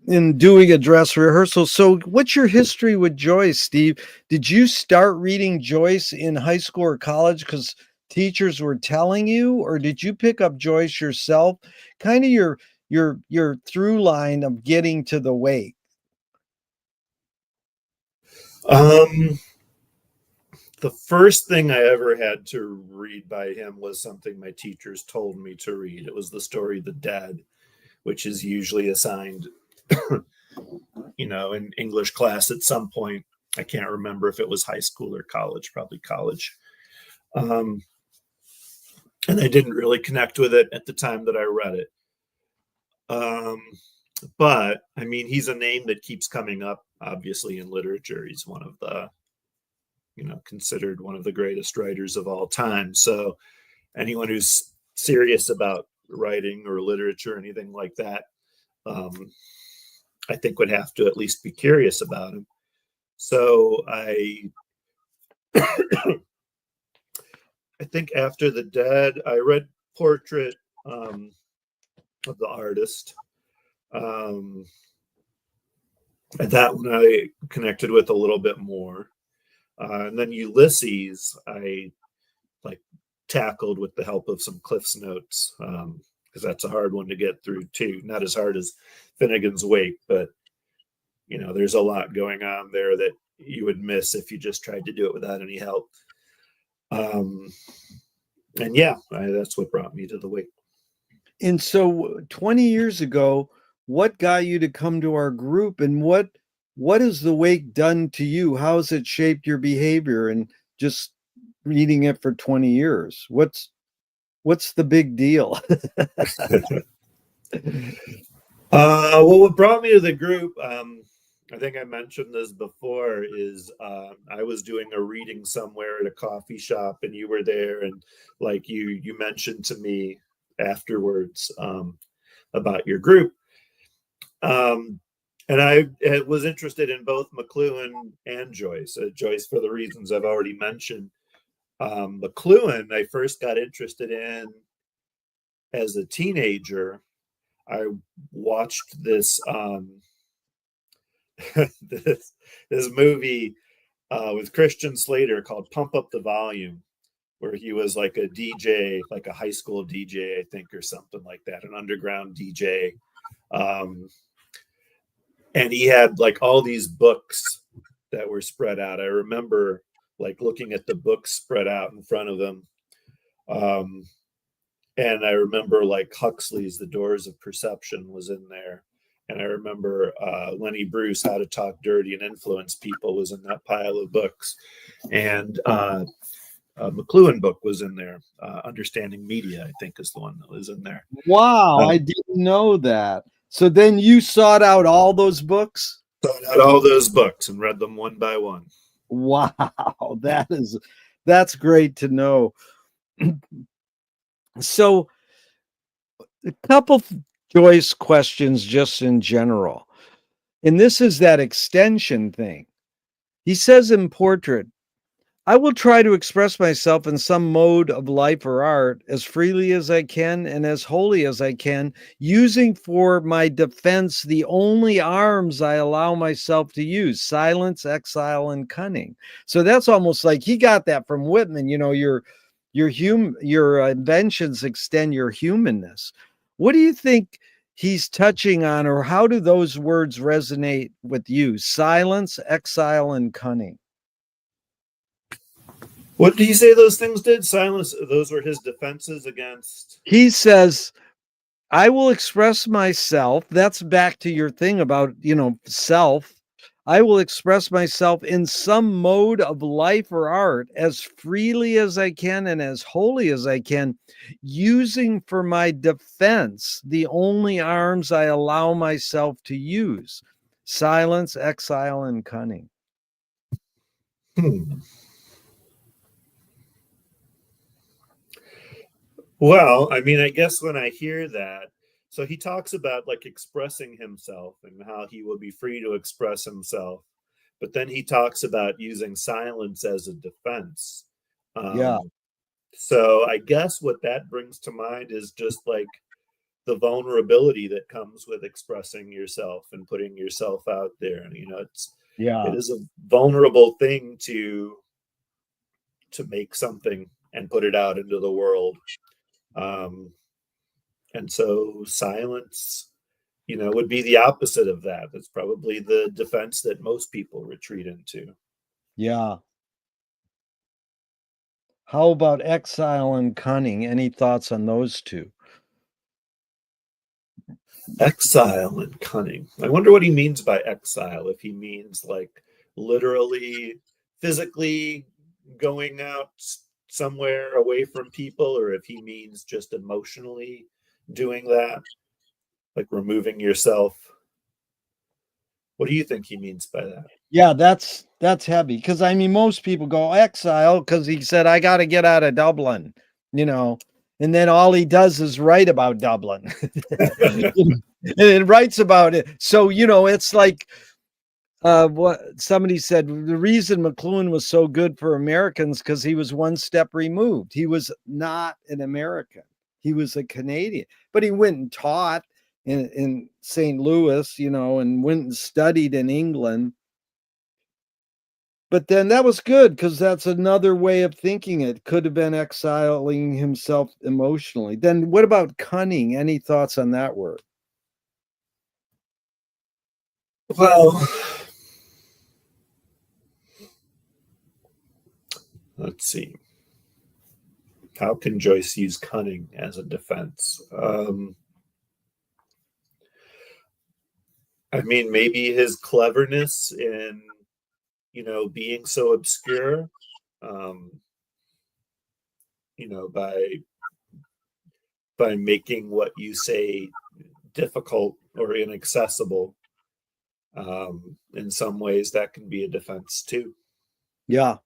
in doing a dress rehearsal. So what's your history with Joyce, Steve? Did you start reading Joyce in high school or college because teachers were telling you, or did you pick up Joyce yourself? Kind of your through line of getting to the wake. The first thing I ever had to read by him was something my teachers told me to read. It was the story The Dead, which is usually assigned in English class at some point. I can't remember if it was high school or college, probably college. And I didn't really connect with it at the time that I read it. But I mean, he's a name that keeps coming up, obviously, in literature. He's one of the, considered one of the greatest writers of all time. So anyone who's serious about writing or literature or anything like that, I think would have to at least be curious about him. So I think after The Dead, I read Portrait of the Artist. And that one I connected with a little bit more. And then Ulysses, I tackled with the help of some Cliff's Notes, because that's a hard one to get through too. Not as hard as Finnegan's Wake, but there's a lot going on there that you would miss if you just tried to do it without any help. And yeah, that's what brought me to the Wake. And so 20 years ago, what got you to come to our group, and what has the Wake done to you? How has it shaped your behavior? And just reading it for 20 years, what's the big deal? Well, what brought me to the group, I think I mentioned this before, is I was doing a reading somewhere at a coffee shop and you were there, and like you mentioned to me afterwards about your group. And I was interested in both McLuhan and Joyce. Joyce for the reasons I've already mentioned. McLuhan, I first got interested in as a teenager. I watched this this movie with Christian Slater called Pump Up the Volume, where he was like a DJ, like a high school DJ, I think, or something like that, an underground DJ. And he had like all these books that were spread out. I remember like looking at the books spread out in front of him. And I remember like Huxley's The Doors of Perception was in there. And I remember Lenny Bruce, How to Talk Dirty and Influence People was in that pile of books. And McLuhan book was in there. Understanding Media, I think, is the one that was in there. Wow, I didn't know that. So then you sought out all those books? Sought out all those books and read them one by one. Wow, that's great to know. So a couple Joyce questions just in general. And this is that extension thing. He says in Portrait, I will try to express myself in some mode of life or art as freely as I can and as wholly as I can, using for my defense the only arms I allow myself to use: silence, exile, and cunning. So that's almost like he got that from Whitman. You know, your inventions extend your humanness. What do you think he's touching on, or how do those words resonate with you? Silence, exile, and cunning. What did he say those things did? Silence, those were his defenses against? He says, I will express myself. That's back to your thing about, self. I will express myself in some mode of life or art as freely as I can and as wholly as I can, using for my defense the only arms I allow myself to use: silence, exile, and cunning. Well, I mean, I guess when I hear that, so he talks about like expressing himself and how he will be free to express himself, but then he talks about using silence as a defense. Yeah. So I guess what that brings to mind is just like the vulnerability that comes with expressing yourself and putting yourself out there. And, it is a vulnerable thing to make something and put it out into the world. And so silence, would be the opposite of that. That's probably the defense that most people retreat into. Yeah. How about exile and cunning? Any thoughts on those two? Exile and cunning. I wonder what he means by exile. If he means like literally, physically going out somewhere away from people, or if he means just emotionally doing that, like removing yourself. What do you think he means by that? Yeah, that's heavy, because I mean most people go exile because he said I got to get out of Dublin, and then all he does is write about Dublin. And writes about it. So it's like what somebody said, the reason McLuhan was so good for Americans because he was one step removed. He was not an American, he was a Canadian, but he went and taught in St. Louis, and went and studied in England. But then that was good because that's another way of thinking. It could have been exiling himself emotionally. Then what about cunning? Any thoughts on that word? Well, let's see. How can Joyce use cunning as a defense? I mean, maybe his cleverness in, being so obscure, by making what you say difficult or inaccessible. In some ways, that can be a defense too. Yeah.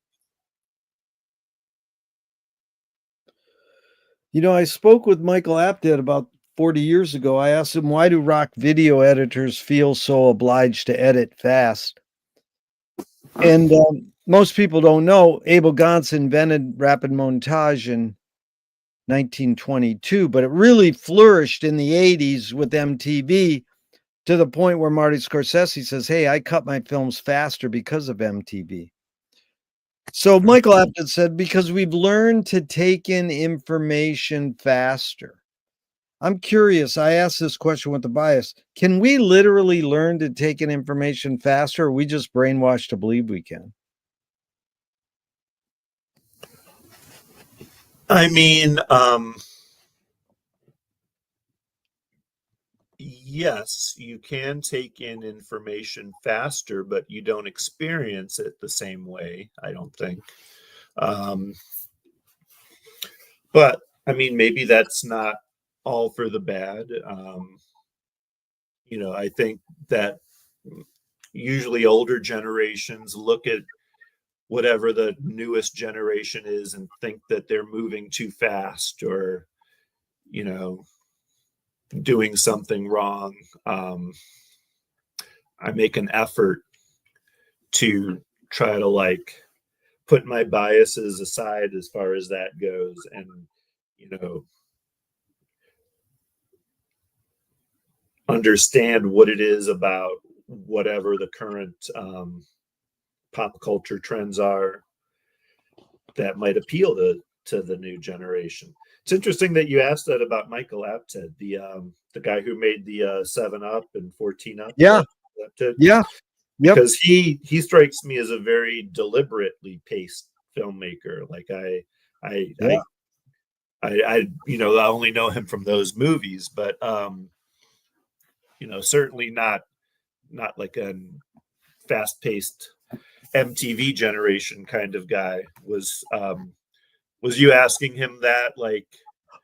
I spoke with Michael Apted about 40 years ago. I asked him, why do rock video editors feel so obliged to edit fast? And most people don't know Abel Gance invented rapid montage in 1922, but it really flourished in the 80s with MTV, to the point where Marty Scorsese says, hey, I cut my films faster because of MTV. So Michael Apted said, because we've learned to take in information faster. I'm curious. I asked this question with the bias. Can we literally learn to take in information faster, or are we just brainwashed to believe we can? I mean, yes, you can take in information faster, but you don't experience it the same way, I don't think. But I mean, maybe that's not all for the bad. I think that usually older generations look at whatever the newest generation is and think that they're moving too fast or, you know, doing something wrong. Um, I make an effort to try to put my biases aside as far as that goes and, you know, understand what it is about whatever the current pop culture trends are that might appeal to the new generation. It's interesting that you asked that about Michael Apted, the guy who made the 7 Up and 14 Up. Yeah. Apted, Yeah. Yep. because he strikes me as a very deliberately paced filmmaker. Like I Yeah. I only know him from those movies, but certainly not like a fast paced MTV generation kind of guy. Was you asking him that? Like,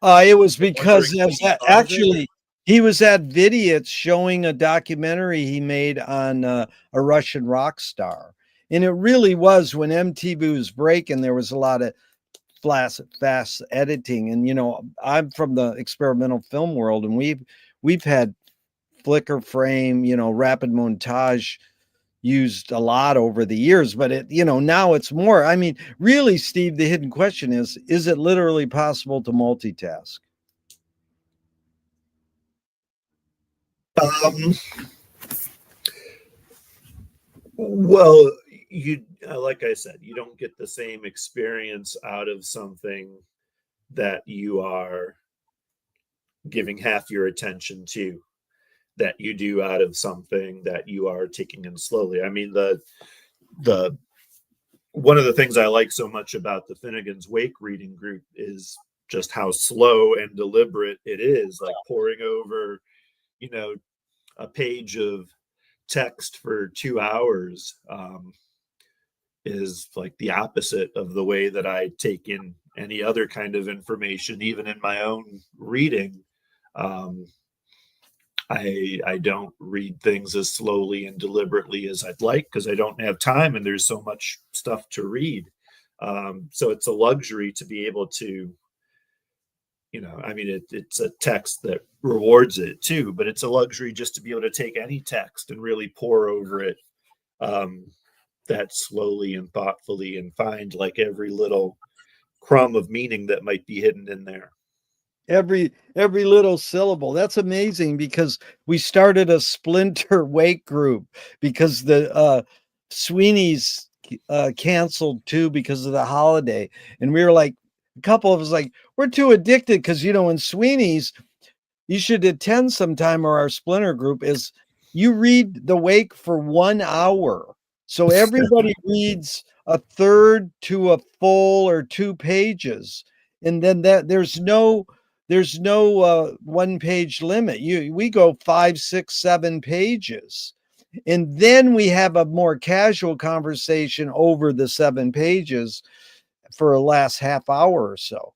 It was wondering because what as he thought of it? actually he was at Vidiot's showing a documentary he made on a Russian rock star. And it really was when MTV was breaking, there was a lot of fast editing. And I'm from the experimental film world, and we've had flicker frame, rapid montage used a lot over the years, but now it's more. I mean, really, Steve, the hidden question is it literally possible to multitask? Um, well, you like I said, you don't get the same experience out of something that you are giving half your attention to that you do out of something that you are taking in slowly. I mean, the one of the things I like so much about the Finnegan's Wake reading group is just how slow and deliberate it is, like poring over, you know, a page of text for 2 hours is like the opposite of the way that I take in any other kind of information, even in my own reading. Um, I don't read things as slowly and deliberately as I'd like because I don't have time and there's so much stuff to read. So it's a luxury to be able to, I mean, it's a text that rewards it too, but it's a luxury just to be able to take any text and really pour over it um, that slowly and thoughtfully and find like every little crumb of meaning that might be hidden in there. Every little syllable. That's amazing because we started a splinter wake group because the Sweeney's canceled too because of the holiday. And we were like, a couple of us like, we're too addicted because in Sweeney's, you should attend sometime, or our splinter group is you read the wake for 1 hour. So everybody reads a third to a full or 2 pages. And then there's no one page limit. We go 5, 6, 7 pages. And then we have a more casual conversation over the 7 pages for a last half hour or so.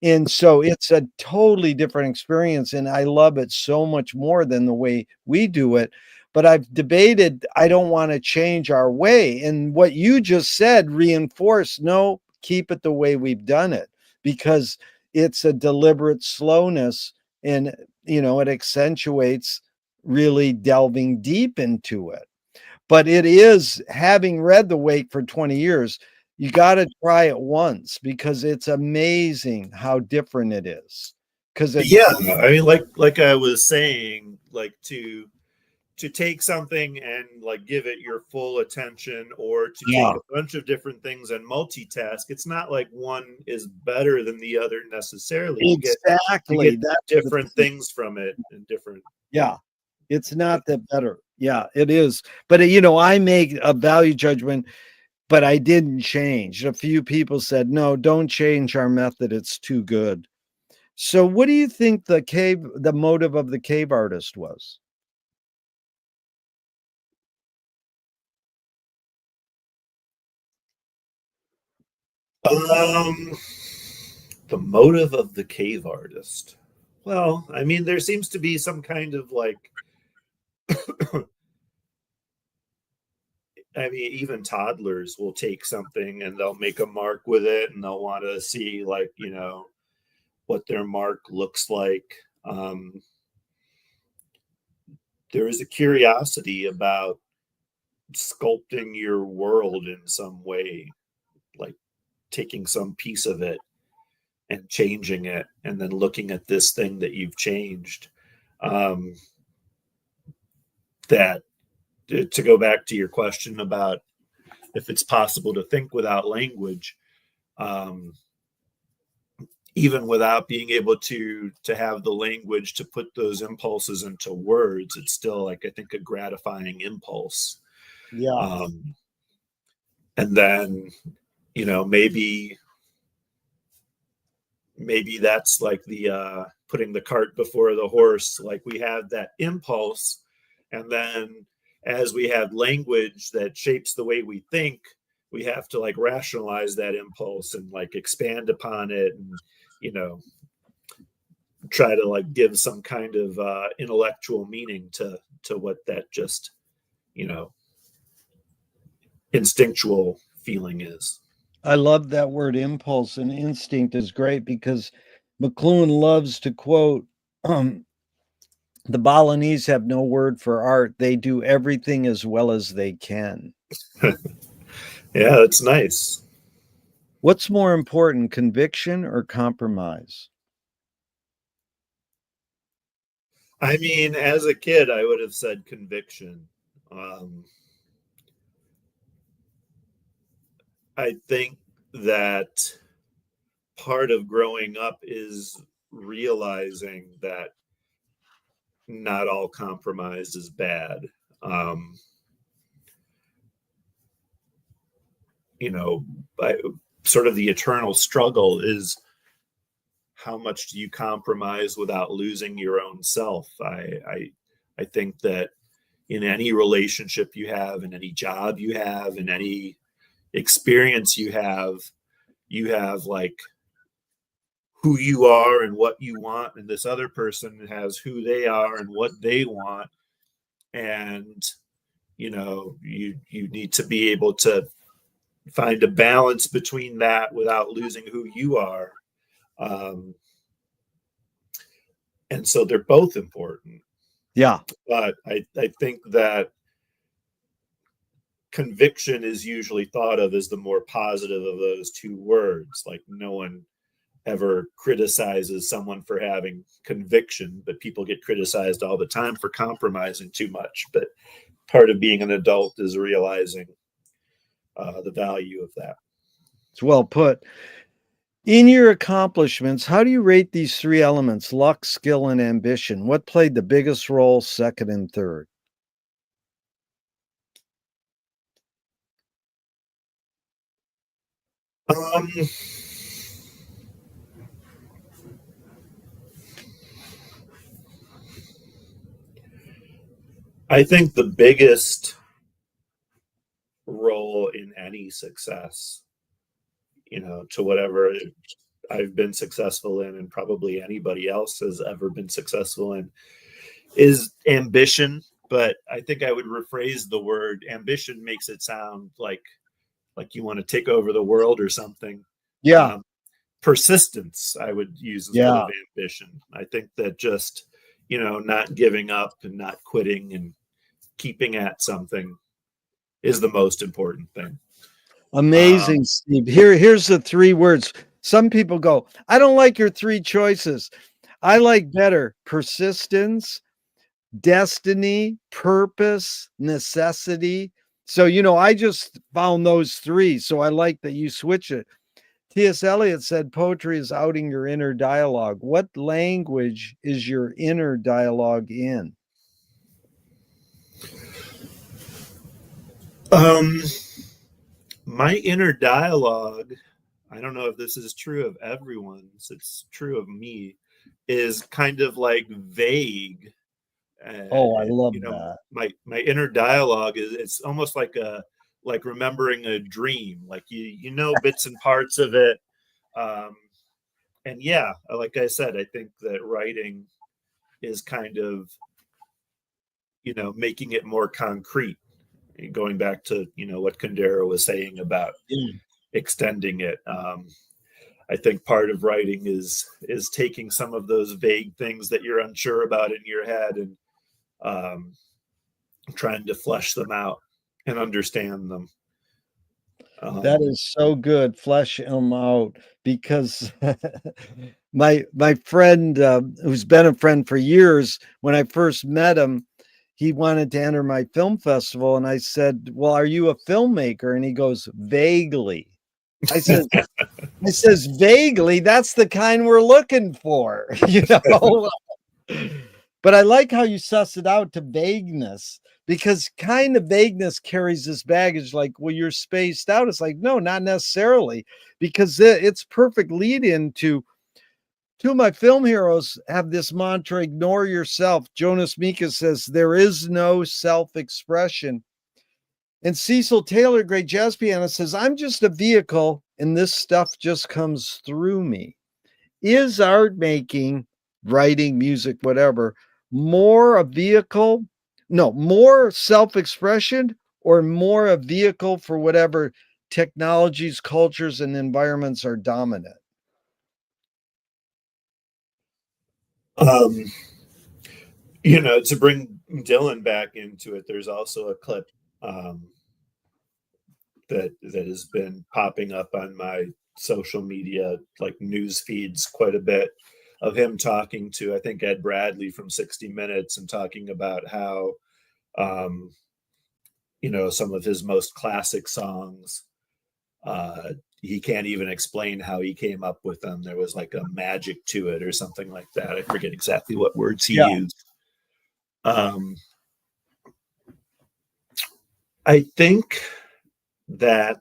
And so it's a totally different experience, and I love it so much more than the way we do it. But I've debated, I don't want to change our way. And what you just said reinforced, no, keep it the way we've done it, because it's a deliberate slowness, and it accentuates really delving deep into it. But it is, having read The Wake for 20 years, you got to try it once because it's amazing how different it is. Because Yeah, I mean, like I was saying, like to take something and like give it your full attention or to take yeah, a bunch of different things and multitask, it's not like one is better than the other necessarily. You get exactly. That's the different thing. things from it and different. Yeah, it's not that better. Yeah, it is. But I make a value judgment, but I didn't change. A few people said, no, don't change our method. It's too good. So, what do you think the motive of the cave artist was? Um, The motive of the cave artist. Well, I mean, there seems to be some kind of like, I mean, even toddlers will take something and they'll make a mark with it and they'll want to see, like, what their mark looks like. There is a curiosity about sculpting your world in some way, like taking some piece of it and changing it, and then looking at this thing that you've changed. That to go back to your question about if it's possible to think without language, even without being able to have the language to put those impulses into words, it's still, like, I think, a gratifying impulse. Yeah. And then, maybe that's like the putting the cart before the horse. Like, we have that impulse, and then as we have language that shapes the way we think, we have to, like, rationalize that impulse and, like, expand upon it, and try to, like, give some kind of intellectual meaning to what that just instinctual feeling is. I love that word impulse, and instinct is great because McLuhan loves to quote, the Balinese have no word for art. They do everything as well as they can. Yeah, that's nice. What's more important, conviction or compromise? I mean, as a kid, I would have said conviction. I think that part of growing up is realizing that not all compromise is bad. Um, Sort of the eternal struggle is, how much do you compromise without losing your own self? I think that in any relationship you have, in any job you have, in any experience you have like who you are and what you want, and this other person has who they are and what they want, and you need to be able to find a balance between that without losing who you are. And so they're both important. Yeah. But I think that conviction is usually thought of as the more positive of those two words. Like, no one ever criticizes someone for having conviction, but people get criticized all the time for compromising too much. But part of being an adult is realizing the value of that. It's well put. In your accomplishments, how do you rate these three elements, luck, skill, and ambition? What played the biggest role, second and third? I think the biggest role in any success, to whatever I've been successful in, and probably anybody else has ever been successful in, is ambition. But I think I would rephrase the word ambition. Makes it sound like you want to take over the world or something. Yeah. Persistence, I would use instead Yeah. of ambition. I think that just, not giving up and not quitting and keeping at something is the most important thing. Amazing, Steve. Here's the three words. Some people go, I don't like your three choices. I like better persistence, destiny, purpose, necessity. So, I just found those three. So I like that you switch it. T.S. Eliot said poetry is outing your inner dialogue. What language is your inner dialogue in? My inner dialogue, I don't know if this is true of everyone's, it's true of me, is kind of like vague. Oh, I love that. My inner dialogue is, it's almost like remembering a dream. Like, bits and parts of it, and yeah, like I said, I think that writing is kind of, making it more concrete, going back to, what Kundera was saying about Yeah. extending it. I think part of writing is taking some of those vague things that you're unsure about in your head and um, trying to flesh them out and understand them. That Um, is so good. Flesh him out because my friend, who's been a friend for years, when I first met him, he wanted to enter my film festival, and I said, "Well, are you a filmmaker?" And he goes, "Vaguely." I said, "I says vaguely. That's the kind we're looking for, you know." But I like how you suss it out to vagueness because kind of vagueness carries this baggage like, well, you're spaced out. It's like, no, not necessarily, because it's perfect lead in to two of my film heroes have this mantra, ignore yourself. Jonas Mekas says, there is no self expression. And Cecil Taylor, great jazz pianist, says, I'm just a vehicle and this stuff just comes through me. Is art making, writing, music, whatever, more a vehicle? No, more self expression or more a vehicle for whatever technologies, cultures, and environments are dominant? um, to bring Dylan back into it, there's also a clip um, that has been popping up on my social media like news feeds quite a bit of him talking to, I think, Ed Bradley from 60 Minutes, and talking about how um, some of his most classic songs, uh, he can't even explain how he came up with them. There was like a magic to it or something like that. I forget exactly what words he Yeah. used. um, I think that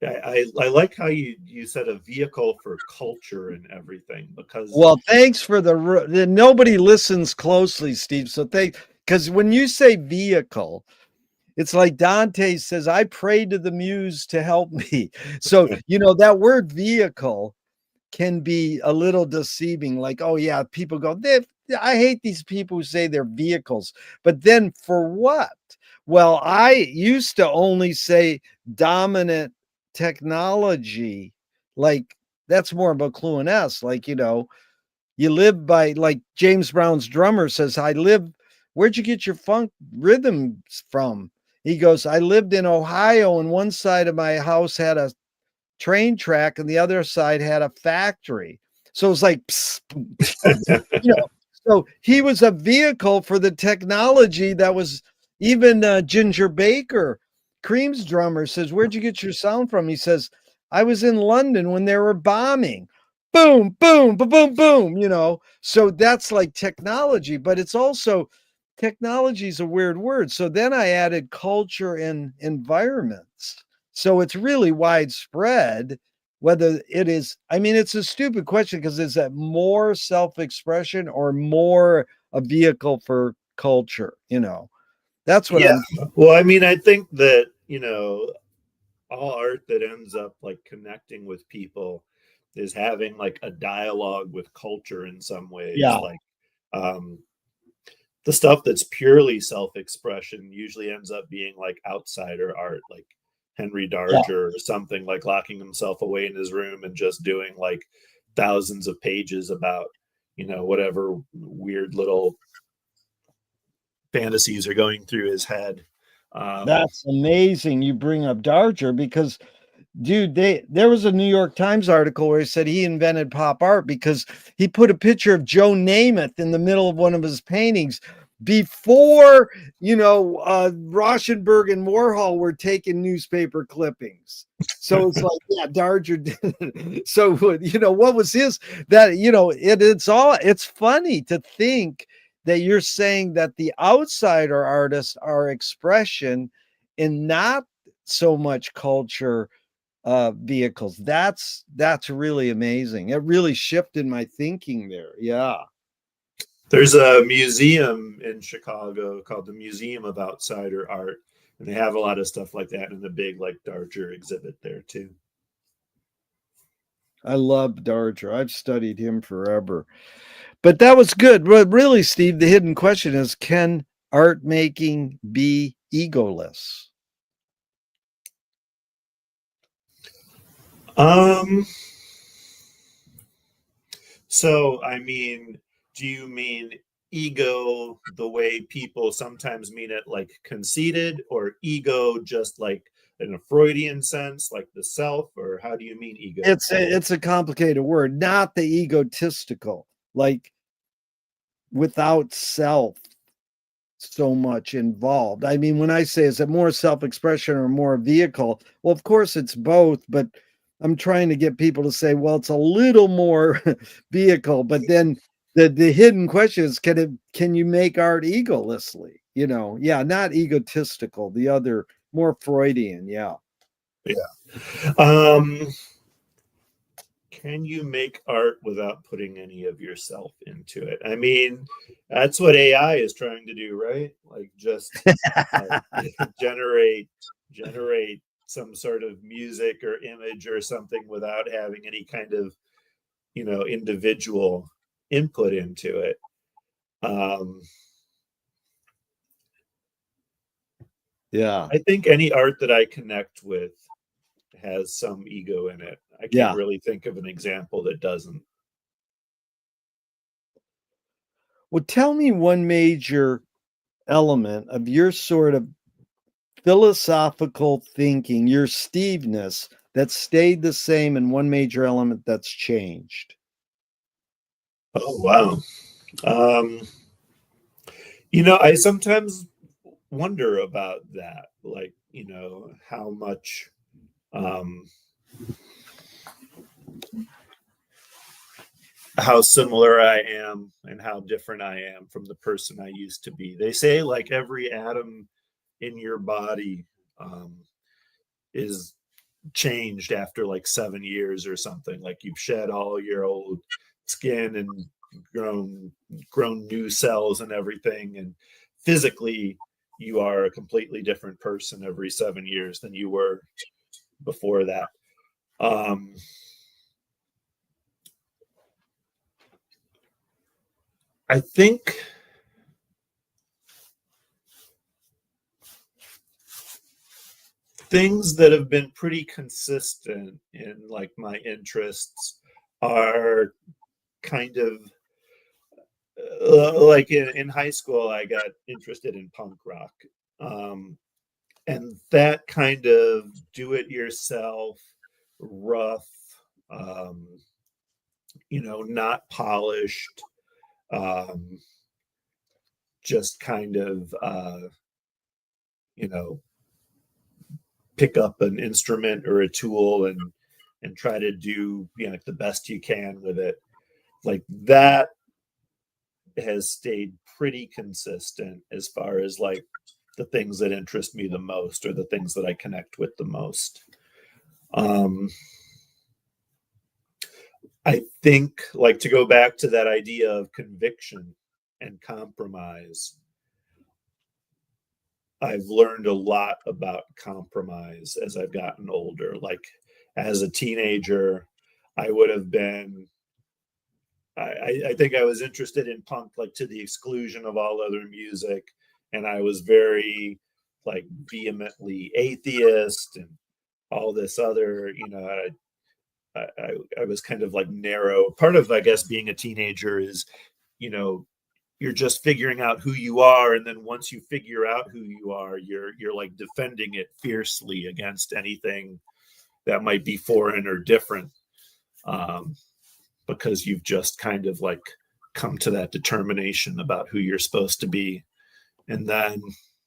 I like how you said a vehicle for culture and everything, because Well, thanks for nobody listens closely, Steve. So because when you say vehicle, it's like Dante says, I pray to the muse to help me. So, that word vehicle can be a little deceiving. Like, oh, yeah, people go, I hate these people who say they're vehicles. But then for what? Well, I used to only say dominant technology. Like, that's more of a clue-and-s. Like, you live by, like James Brown's drummer says, where'd you get your funk rhythms from? He goes, I lived in Ohio, and one side of my house had a train track and the other side had a factory. So it's like, pss, you know, so he was a vehicle for the technology that was even Ginger Baker, Cream's drummer, says, where'd you get your sound from? He says, I was in London when they were bombing. Boom, boom, boom, boom, boom, So that's like technology, but it's also technology is a weird word. So then I added culture and environments. So it's really widespread, whether it is, I mean, it's a stupid question because is that more self expression or more a vehicle for culture? That's what yeah, I'm. well, I mean, I think that all art that ends up like connecting with people is having like a dialogue with culture in some ways. Yeah. Like um, the stuff that's purely self-expression usually ends up being like outsider art, like Henry Yeah. Darger or something, like locking himself away in his room and just doing like thousands of pages about whatever weird little fantasies are going through his head. That's amazing. You bring up Darger because dude, there was a New York Times article where he said he invented pop art because he put a picture of Joe Namath in the middle of one of his paintings before, Rauschenberg and Warhol were taking newspaper clippings. So it's like, yeah, Darger did it. So, what was his that, it's funny to think that you're saying that the outsider artists are expression and not so much culture vehicles. That's really amazing. It really shifted my thinking there. Yeah. There's a museum in Chicago called the Museum of Outsider Art, and they have a lot of stuff like that in the big like Darger exhibit there too. I love Darger. I've studied him forever. But that was good. But really, Steve, the hidden question is, can art making be egoless? Um, so I mean, do you mean ego the way people sometimes mean it, like conceited, or ego just like in a Freudian sense, like the self, or how do you mean ego? It's a complicated word, not the egotistical, like without self so much involved. I mean, when I say is it more self-expression or more vehicle? Well, of course it's both, but I'm trying to get people to say, well, it's a little more vehicle, but then the hidden question is, can you make art egolessly? You know, yeah, not egotistical, the other more Freudian, yeah. Yeah. Can you make art without putting any of yourself into it? I mean, that's what AI is trying to do, right? Like just like generate some sort of music or image or something without having any kind of, individual input into it. Um, Yeah. I think any art that I connect with has some ego in it. I can't Yeah. really think of an example that doesn't. Well, tell me one major element of your sort of philosophical thinking, your Steveness that stayed the same and one major element that's changed. Oh, wow. Um, I sometimes wonder about that, like, how much, um, how similar I am and how different I am from the person I used to be. They say, like, every atom in your body is changed after like 7 years or something. Like you've shed all your old skin and grown grown new cells and everything, and physically you are a completely different person every 7 years than you were before that. um I think things that have been pretty consistent in like my interests are kind of like in high school I got interested in punk rock. um and that kind of do it yourself, rough, um not polished, um just kind of you know pick up an instrument or a tool and try to do like the best you can with it. Like that has stayed pretty consistent as far as like the things that interest me the most or the things that I connect with the most. um I think, like, to go back to that idea of conviction and compromise, I've learned a lot about compromise as I've gotten older. Like, as a teenager, I would have been, I think I was interested in punk, like, to the exclusion of all other music. And I was very, like, vehemently atheist and all this other, I was kind of like narrow. Part of, I guess, being a teenager is, you know, you're just figuring out who you are, and then once you figure out who you are, you're like defending it fiercely against anything that might be foreign or different, um, because you've just kind of like come to that determination about who you're supposed to be. And then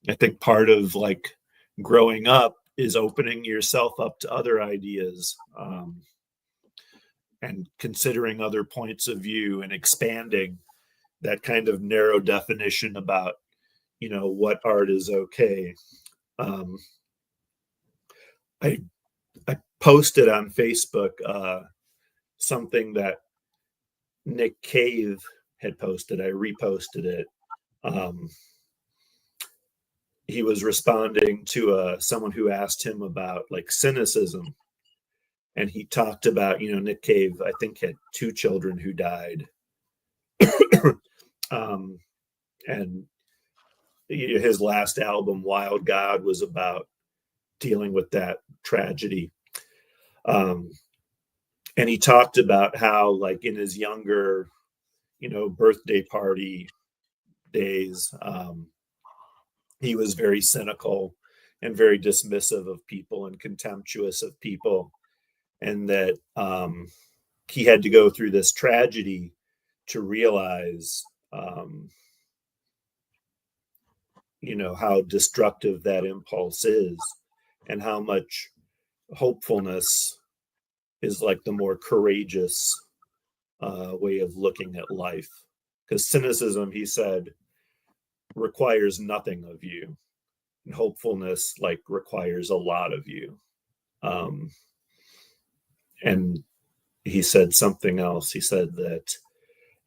I think part of like growing up is opening yourself up to other ideas, and considering other points of view and expanding that kind of narrow definition about what art is okay. um, I I posted on Facebook something that Nick Cave had posted. I reposted it. um, he was responding to someone who asked him about like cynicism, and he talked about, Nick Cave, I think, had 2 children who died. um, and his last album, Wild God, was about dealing with that tragedy. And he talked about how, like, in his younger, birthday party days, he was very cynical and very dismissive of people and contemptuous of people, and that he had to go through this tragedy to realize, how destructive that impulse is, and how much hopefulness is like the more courageous way of looking at life. Because cynicism, he said, requires nothing of you, and hopefulness like requires a lot of you. And he said something else. He said that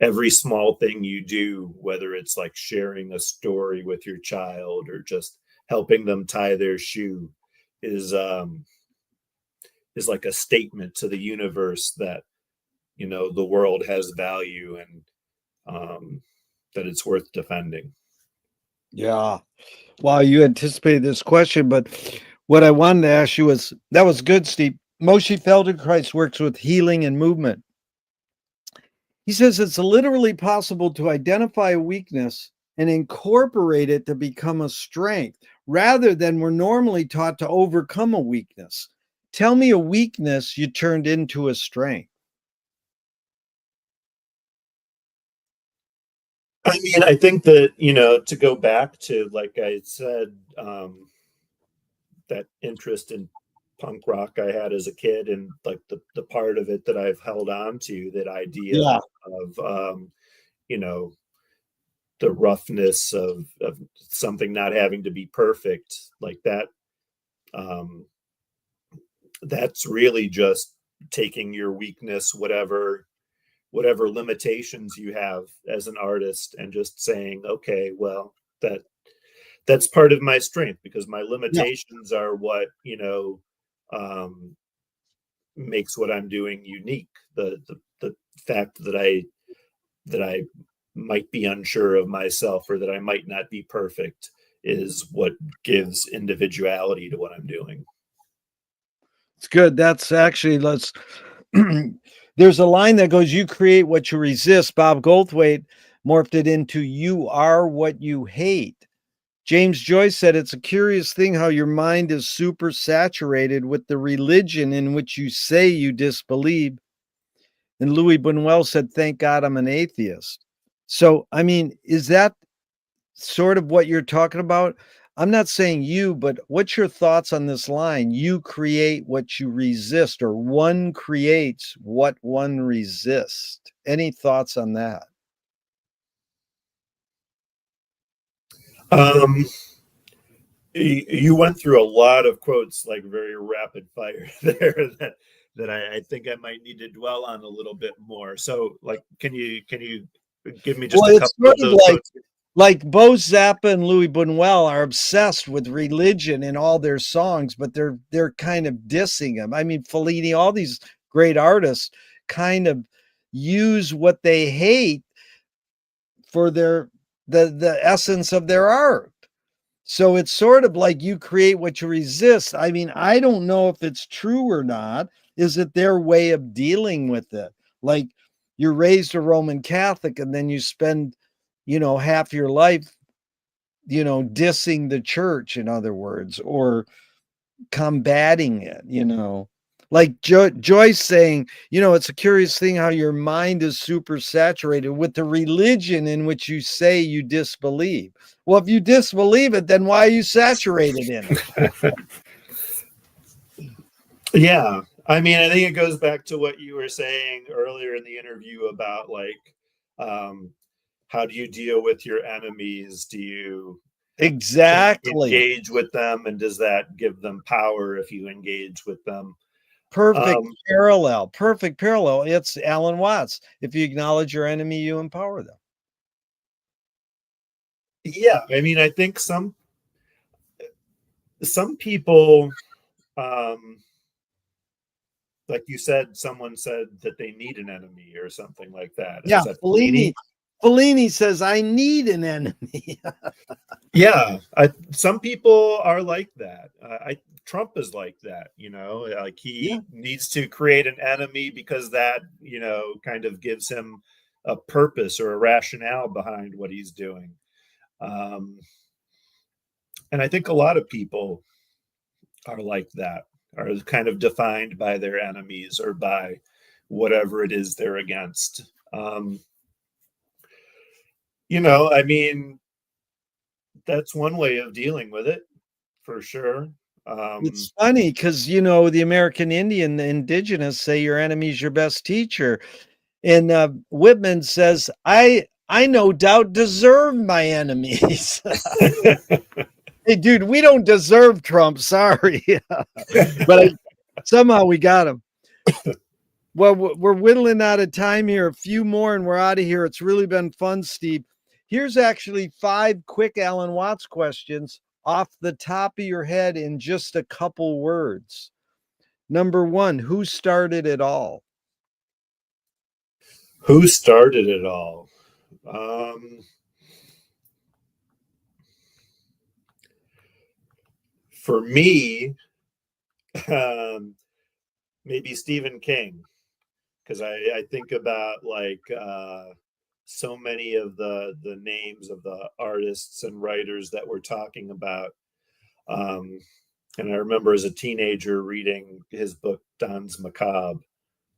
every small thing you do, whether it's like sharing a story with your child or just helping them tie their shoe, is like a statement to the universe that, the world has value, and that it's worth defending. Yeah. Wow, you anticipated this question, but what I wanted to ask you was that was good, Steve. Moshe Feldenkrais works with healing and movement. He says it's literally possible to identify a weakness and incorporate it to become a strength rather than we're normally taught to overcome a weakness. Tell me a weakness you turned into a strength. I mean, I think that, to go back to, like I said, that interest in punk rock I had as a kid, and like the part of it that I've held on to, that idea Yeah. of, the roughness of something not having to be perfect, like that. That's really just taking your weakness, whatever limitations you have as an artist, and just saying, okay, well, that's part of my strength, because my Yeah. limitations are what, makes what I'm doing unique. The fact that I might be unsure of myself, or that I might not be perfect, is what gives individuality to what I'm doing. It's good. That's actually, let's, there's a line that goes, you create what you resist. Bob Goldthwait morphed it into, you are what you hate. James Joyce said, it's a curious thing how your mind is super saturated with the religion in which you say you disbelieve. And Louis Buñuel said, thank God I'm an atheist. So, I mean, is that sort of what you're talking about? I'm not saying you, but what's your thoughts on this line? You create what you resist, or one creates what one resists. Any thoughts on that? Um, you went through a lot of quotes, like very rapid fire there, that I think I might need to dwell on a little bit more. So, like, can you give me just Well, a it's couple sort of of those quotes? like Bo Zappa and Louis Buñuel are obsessed with religion in all their songs, but they're kind of dissing them. I mean, Fellini, all these great artists kind of use what they hate for the essence of their art. So it's sort of like you create what you resist. I mean, I don't know if it's true or not. Is it their way of dealing with it? Like, you're raised a Roman Catholic and then you spend, half your life, dissing the church, in other words, or combating it. Like Joyce saying, it's a curious thing how your mind is super saturated with the religion in which you say you disbelieve. Well, if you disbelieve it, then why are you saturated in it? Yeah, I mean, I think it goes back to what you were saying earlier in the interview about, like, how do you deal with your enemies? Can you Exactly. engage with them, and does that give them power if you engage with them? Perfect Um, parallel. Perfect parallel. It's Alan Watts. If you acknowledge your enemy, you empower them. yeah, I mean, I think some people, um, like you said, someone said that they need an enemy or something like that. Yeah, Is that Fellini? Fellini says, I need an enemy. Yeah, some people are like that. Trump is like that, like Yeah. he needs to create an enemy because that, kind of gives him a purpose or a rationale behind what he's doing. And I think a lot of people are like that, are kind of defined by their enemies or by whatever it is they're against. I mean, that's one way of dealing with it for sure. It's funny because, the American Indian, the indigenous say your enemy's your best teacher. And Whitman says, I no doubt deserve my enemies. Hey, dude, we don't deserve Trump. Sorry. But somehow we got him. Well, we're whittling out of time here. A few more and we're out of here. It's really been fun, Steve. Here's actually 5 quick Alan Watts questions off the top of your head in just a couple words. Number 1, who started it all? Who started it all? For me, maybe Stephen King, because I think about like so many of the names of the artists and writers that we're talking about. And I remember as a teenager reading his book Danse Macabre,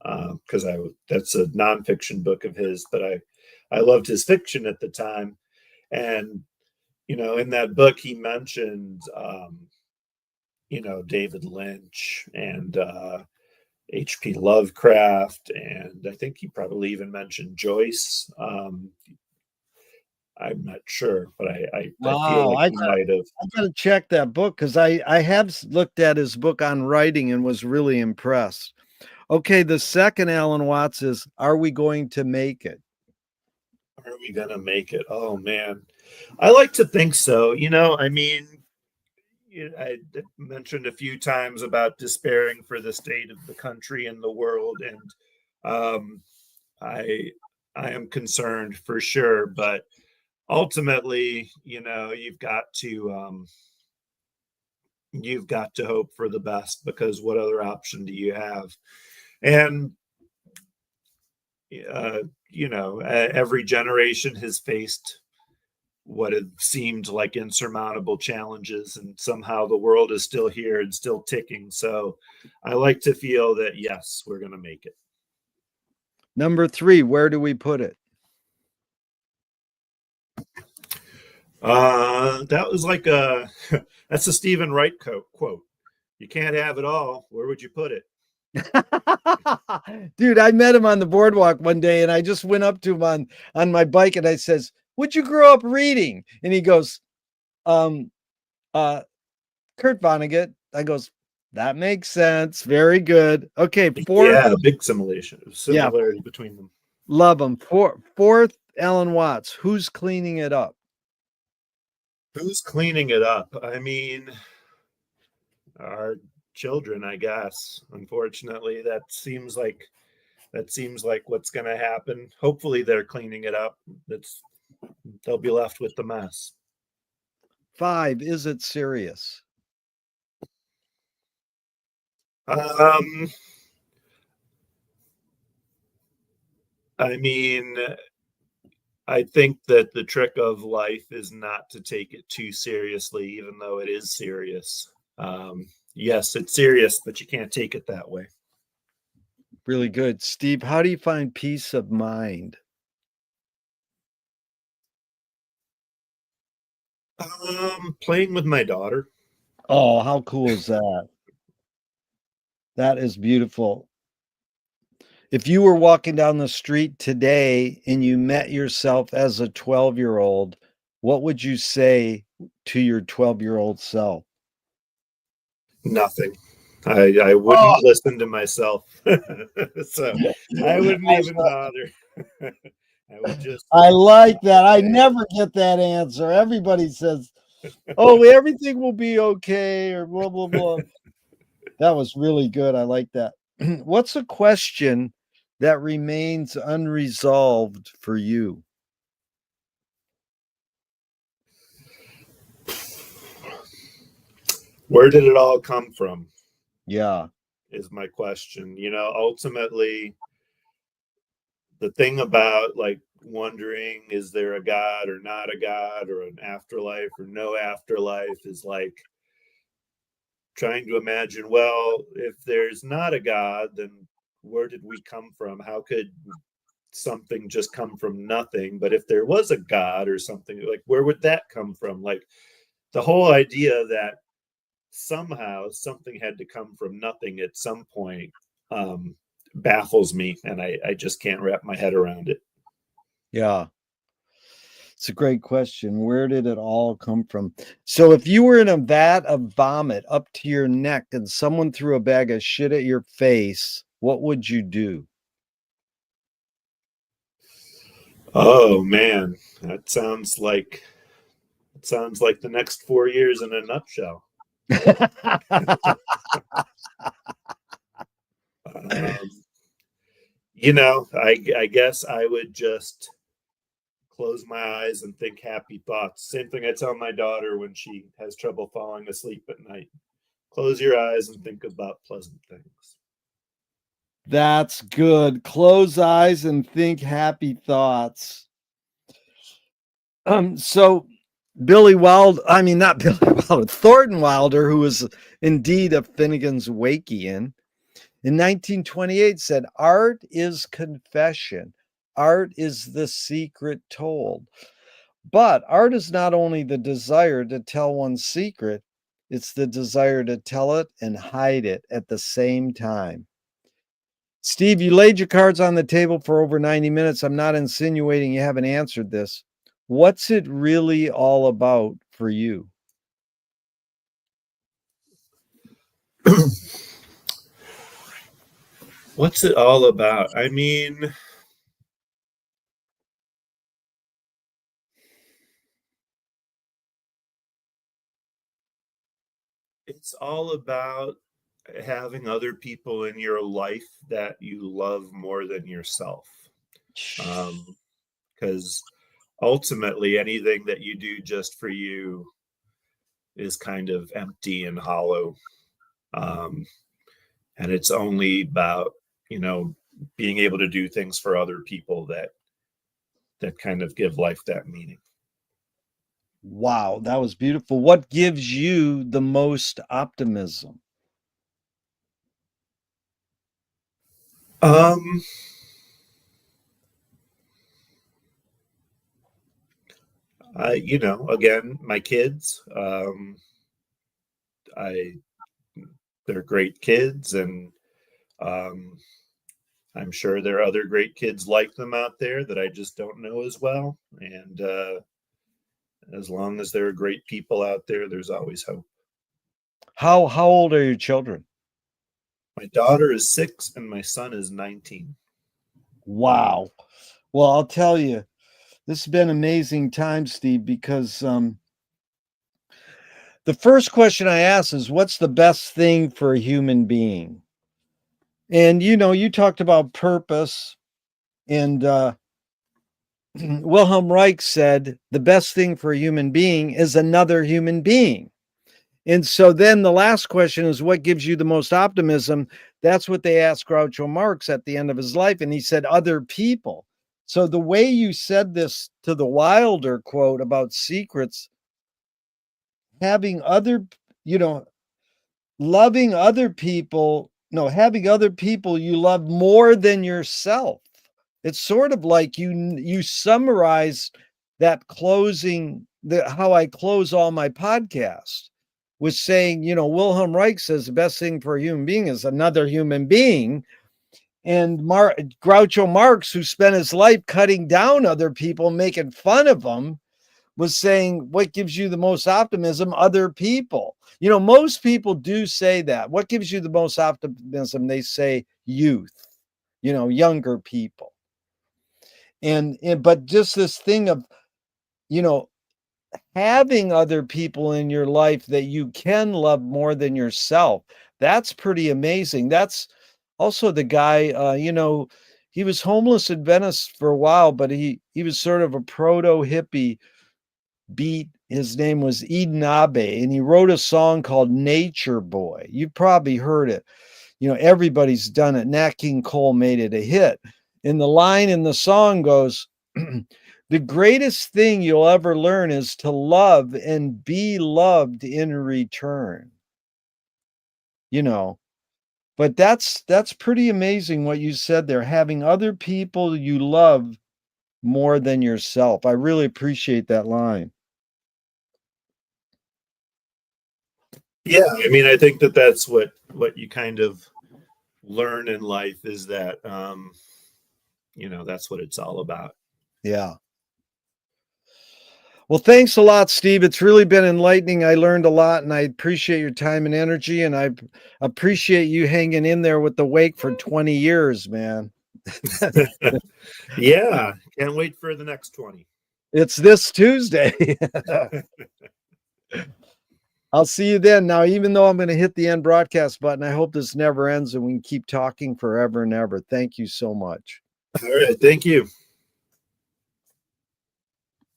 because that's a nonfiction book of his, but I loved his fiction at the time. And in that book he mentioned David Lynch and H.P. Lovecraft, and I think he probably even mentioned Joyce. I'm not sure, but I feel like he might have. I got to check that book because I have looked at his book on writing and was really impressed. Okay, the second Alan Watts is, are we going to make it? Are we going to make it? Oh, man. I like to think so. I mean, I mentioned a few times about despairing for the state of the country and the world, and I am concerned for sure. But ultimately, you've got to hope for the best, because what other option do you have? And every generation has faced what have seemed like insurmountable challenges, and somehow the world is still here and still ticking. So I like to feel that, yes, we're going to make it. Number 3, where do we put it? That was like that's a Stephen Wright quote. You can't have it all. Where would you put it? Dude, I met him on the boardwalk one day and I just went up to him on my bike and I says, "What'd you grow up reading?" And he goes, Kurt Vonnegut. I goes, that makes sense. Very good. Okay, 4th. Yeah, big similarity between them. Love them. 4th, Alan Watts. Who's cleaning it up? Who's cleaning it up? I mean, our children, I guess. Unfortunately, that seems like what's going to happen. Hopefully they're cleaning it up. They'll be left with the mess. 5, is it serious? I mean, I think that the trick of life is not to take it too seriously, even though it is serious. Yes, it's serious, but you can't take it that way. Really good. Steve, how do you find peace of mind? Playing with my daughter. Oh, how cool is that? That is beautiful. If you were walking down the street today and you met yourself as a 12-year-old, what would you say to your 12-year-old self? Nothing. I wouldn't listen to myself. So I wouldn't even bother. I would just. I like that. I never get that answer. Everybody says, "Oh, everything will be okay," or blah, blah, blah. That was really good. I like that. What's a question that remains unresolved for you? Where did it all come from? Yeah. Is my question. Ultimately, the thing about like wondering, is there a God or not a God, or an afterlife or no afterlife, is like trying to imagine, well, if there's not a God, then where did we come from? How could something just come from nothing? But if there was a God or something, like, where would that come from? Like, the whole idea that somehow something had to come from nothing at some point baffles me, and I just can't wrap my head around it. Yeah. It's a great question. Where did it all come from? So, if you were in a vat of vomit up to your neck and someone threw a bag of shit at your face, what would you do? Oh man, that sounds like the next 4 years in a nutshell. um, I guess I would just close my eyes and think happy thoughts. Same thing I tell my daughter when she has trouble falling asleep at night. Close your eyes and think about pleasant things. That's good. Close eyes and think happy thoughts. So Billy Wilder, I mean, not Billy Wilder, Thornton Wilder, who was indeed a Finnegan's Wakian, in 1928 said, art is confession. Art is the secret told. But art is not only the desire to tell one's secret, it's the desire to tell it and hide it at the same time. Steve, you laid your cards on the table for over 90 minutes. I'm not insinuating you haven't answered this. What's it really all about for you? What's it all about? I mean, it's all about having other people in your life that you love more than yourself. Because ultimately, anything that you do just for you is kind of empty and hollow. Um, and it's only about, being able to do things for other people that kind of give life that meaning. Wow, that was beautiful. What gives you the most optimism? Um, again, my kids, I they're great kids, and um, I'm sure there are other great kids like them out there that I just don't know as well. And as long as there are great people out there, there's always hope. How old are your children? My daughter is 6 and my son is 19. Wow. Well, I'll tell you, this has been amazing time, Steve, because the first question I ask is what's the best thing for a human being? And you talked about purpose, and Wilhelm Reich said the best thing for a human being is another human being. And so then the last question is what gives you the most optimism? That's what they asked Groucho Marx at the end of his life. And he said, other people. So the way you said this to the Wilder quote about secrets, having other, you know, loving other people, no, having other people you love more than yourself. It's sort of like you summarize that closing, how I close all my podcasts was saying, Wilhelm Reich says the best thing for a human being is another human being. And Groucho Marx, who spent his life cutting down other people, making fun of them, was saying, what gives you the most optimism? Other people. Most people do say that. What gives you the most optimism? They say youth, younger people. And but just this thing of, you know, having other people in your life that you can love more than yourself, that's pretty amazing. That's Also, the guy, he was homeless in Venice for a while, but he was sort of a proto hippie beat. His name was Eden Abe, and he wrote a song called Nature Boy. You've probably heard it. Everybody's done it. Nat King Cole made it a hit. And the line in the song goes, the greatest thing you'll ever learn is to love and be loved in return. But that's pretty amazing what you said there, having other people you love more than yourself. I really appreciate that line. Yeah, I mean, I think that that's what you kind of learn in life, is that that's what it's all about. Yeah. Well, thanks a lot, Steve. It's really been enlightening. I learned a lot, and I appreciate your time and energy, and I appreciate you hanging in there with the wake for 20 years, man. Yeah, can't wait for the next 20. It's this Tuesday. I'll see you then. Now, even though I'm going to hit the end broadcast button, I hope this never ends and we can keep talking forever and ever. Thank you so much. All right. Thank you.